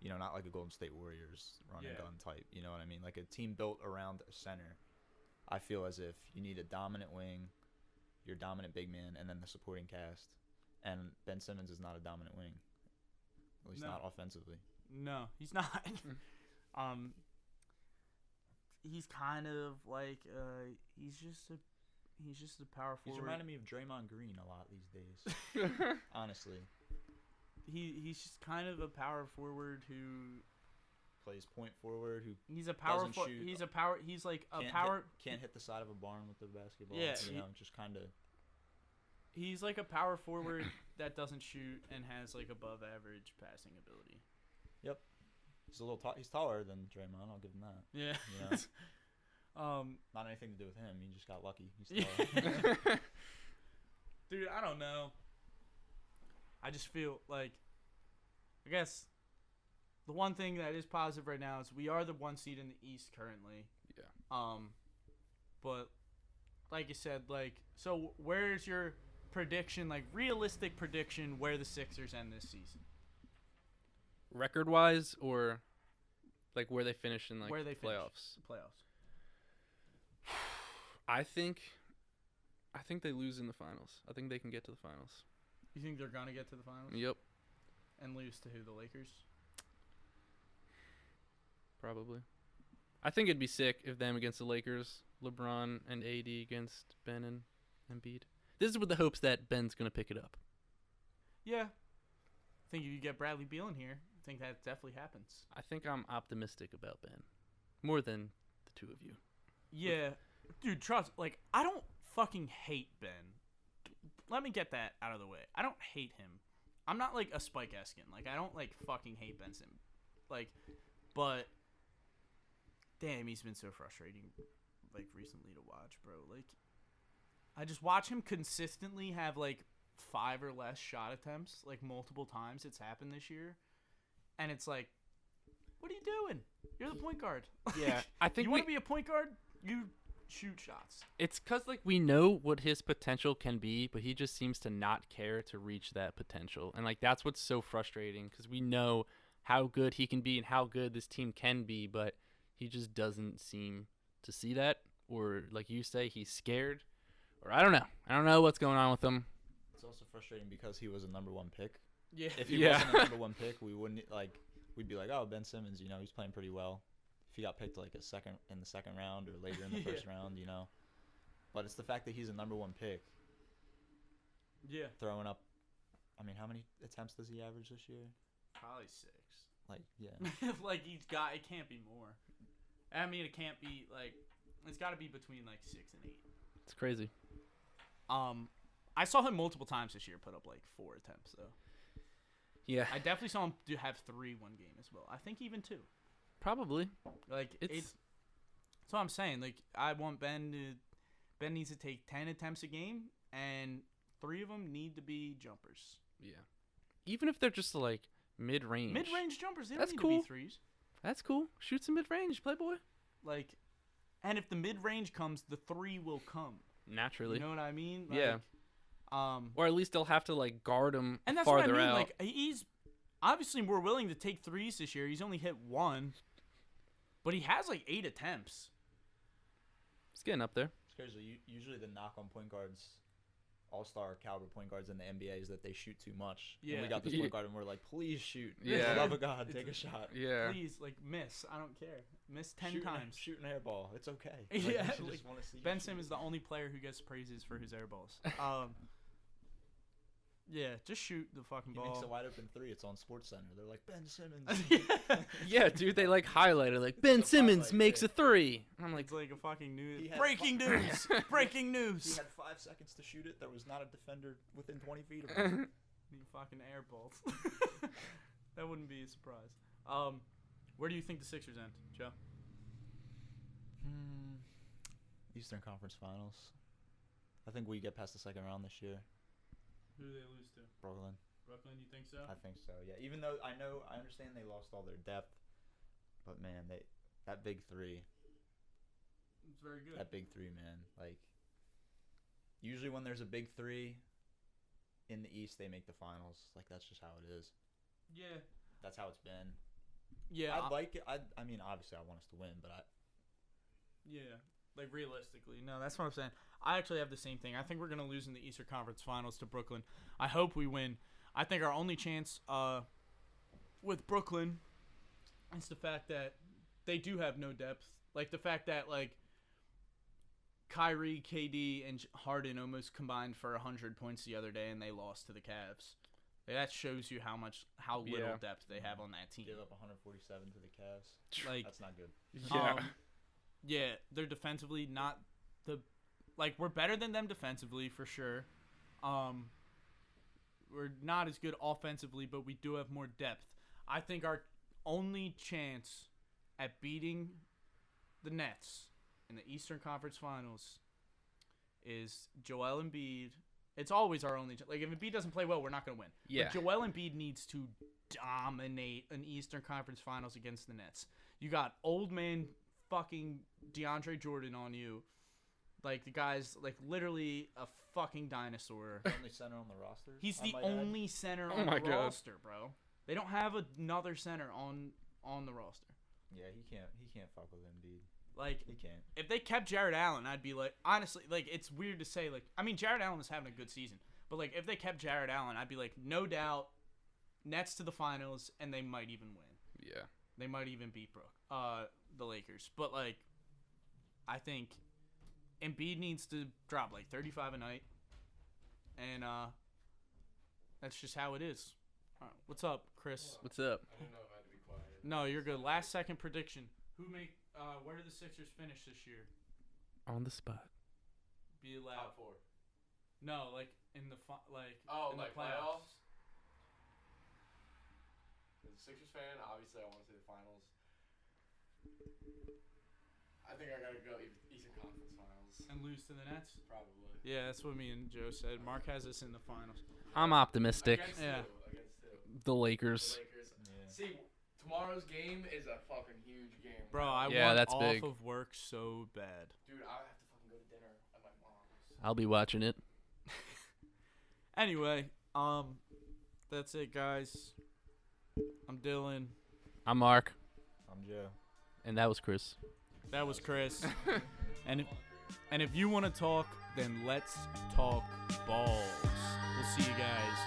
Not like a Golden State Warriors run and Yeah. gun type. You know what I mean? Like a team built around a center. I feel as if you need a dominant wing, your dominant big man, and then the supporting cast. And Ben Simmons is not a dominant wing, at least No. not offensively. No, he's not. He's kind of like he's just a power He's forward. reminding me of Draymond Green a lot these days. Honestly, He's just kind of a power forward who plays point forward, who he's a power Doesn't shoot. he's a power he's like a can't power hit, can't hit the side of a barn with the basketball. Yeah, Just kind of. he's like a power forward that doesn't shoot and has like above average passing ability. He's a little he's taller than Draymond. I'll give him that. Yeah. You know? Not anything to do with him. He just got lucky. He's taller. Dude, I don't know. I just feel like, I guess, the one thing that is positive right now is we are the 1 seed in the East currently. Yeah. But like you said, so where's your prediction, realistic prediction where the Sixers end this season? Record-wise, or Like where they finish in like Where they finish. playoffs. Playoffs. I think they lose in the finals. I think they can get to the finals. You think they're gonna get to the finals? Yep, And lose to who? The Lakers? probably. I think it'd be sick if them against the Lakers, LeBron and AD against Ben and Embiid. This is with the hopes that Ben's gonna pick it up. Yeah. I think if you get Bradley Beal in here, I think that definitely happens. I think I'm optimistic about Ben, more than the two of you. Yeah. Dude, trust. Like, I don't fucking hate Ben. Let me get that out of the way. I don't hate him. I'm not like a Spike Eskin. Like, I don't like fucking hate Ben Simmons. Like, but damn, he's been so frustrating, like, recently to watch, bro. Like, I just watch him consistently have like 5 or less shot attempts, like multiple times. It's happened this year, and it's like, what are you doing? You're the point guard. Yeah, I think you want to be a point guard. You shoot shots. It's because like we know what his potential can be, but he just seems to not care to reach that potential, and like that's what's so frustrating because we know how good he can be and how good this team can be, but he just doesn't seem to see that, or like you say, he's scared, or I don't know what's going on with him. It's also frustrating because he was a number 1 pick. Yeah. If he Yeah. wasn't a number 1 pick, we'd be like, oh, Ben Simmons, he's playing pretty well. If he got picked like in the second round or later in the first round, But it's the fact that he's a number 1 pick. Yeah. Throwing up, I mean, how many attempts does he average this year? Probably 6. Like, yeah. Like it can't be more. I mean, it can't be like, it's got to be between like 6 and 8. It's crazy. I saw him multiple times this year put up like 4 attempts though. Yeah, I definitely saw him have 3 one game as well. I think even 2. probably. Like It's that's what I'm saying. Like I want Ben needs to take 10 attempts a game, and 3 of them need to be jumpers. yeah. Even if they're just like mid-range. Mid-range jumpers. They don't That's need cool. to be threes. That's cool. Shoot some mid-range, playboy. Like, and if the mid-range comes, the 3 will come. Naturally. You know what I mean? Yeah. Like, Or at least they'll have to like guard him and that's farther what I mean. out. Like he's obviously more willing to take threes this year. He's only hit 1, but he has like 8 attempts. It's getting up there. It's crazy. Usually the knock on point guards, all-star caliber point guards in the NBA is that they shoot too much. Yeah. And we got this point guard and we're like, please shoot. Yeah. For the love of God, take a shot. Yeah. Please, like, miss. I don't care. Miss 10 times. Shoot an air ball. It's okay. Yeah, we like, just wanna see you Ben shoot. Simmons is the only player who gets praises for his air balls. Yeah, just shoot the fucking He makes a ball. wide open 3. It's on SportsCenter. They're like, Ben Simmons. Yeah, dude, they like highlighted like Ben It's a Simmons highlight, makes yeah. a 3. I'm like, It's like a fucking news. He had Breaking news! Breaking He news! had 5 seconds to shoot it. There was not a defender within 20 feet of him. You fucking air balls. That wouldn't be a surprise. Where do you think the Sixers end, Joe? Eastern Conference Finals. I think we get past the second round this year. Who do they lose to? Brooklyn. Brooklyn, you think so? I think so. Yeah. Even though I understand they lost all their depth, but man, that big 3. It's very good. That big 3, man. Like, usually when there's a big 3 in the East, they make the finals. Like, that's just how it is. Yeah. That's how it's been. Yeah. I'd like it. I mean, obviously, I want us to win, but Yeah. Like, realistically. No, that's what I'm saying. I actually have the same thing. I think we're going to lose in the Eastern Conference Finals to Brooklyn. I hope we win. I think our only chance with Brooklyn is the fact that they do have no depth. Like, the fact that, like, Kyrie, KD, and Harden almost combined for 100 points the other day, and they lost to the Cavs. Like, that shows you how little Yeah. depth they have on that team. give up 147 to the Cavs. Like, That's not good. yeah. Yeah, they're defensively not we're better than them defensively for sure. We're not as good offensively, but we do have more depth. I think our only chance at beating the Nets in the Eastern Conference Finals is Joel Embiid. It's always our only like if Embiid doesn't play well, we're not going to win. Yeah. But Joel Embiid needs to dominate an Eastern Conference Finals against the Nets. You got old man fucking DeAndre Jordan on you. Like, the guy's, like, literally a fucking dinosaur. The only center on the roster. He's I the might add. only center Oh on my the God. roster, bro. They don't have another center on the roster. Yeah, he can't fuck with Embiid. Like, He can't. if they kept Jared Allen, I'd be like, honestly, like, it's weird to say, like, I mean, Jared Allen is having a good season, but, like, if they kept Jared Allen, I'd be like, no doubt, Nets to the finals, and they might even win. Yeah. They might even beat the Lakers. But, like, I think Embiid needs to drop, like, 35 a night, and that's just how it is. All right, what's up, Chris? What's up? I didn't know if I had to be quiet. No, you're good. Last second prediction. Where do the Sixers finish this year? On the spot. Be allowed. Top 4. No, like in the Oh, in like the playoffs? As a Sixers fan, obviously I want to see the finals. I think I gotta go Eastern Conference Finals. and lose to the Nets. Probably. Yeah, that's what me and Joe said. Mark has us in the finals. I'm optimistic. Against Yeah. who? Against who? The Lakers. The Lakers. Yeah. See, tomorrow's game is a fucking huge game. Bro, I Yeah, want that's off big. of work so bad. Dude, I have to fucking go to dinner at my mom's. I'll be watching it. Anyway, that's it, guys. I'm Dylan. I'm Mark, I'm Joe. and that was Chris. That was Chris. and if you want to talk, then let's talk balls. We'll see you guys.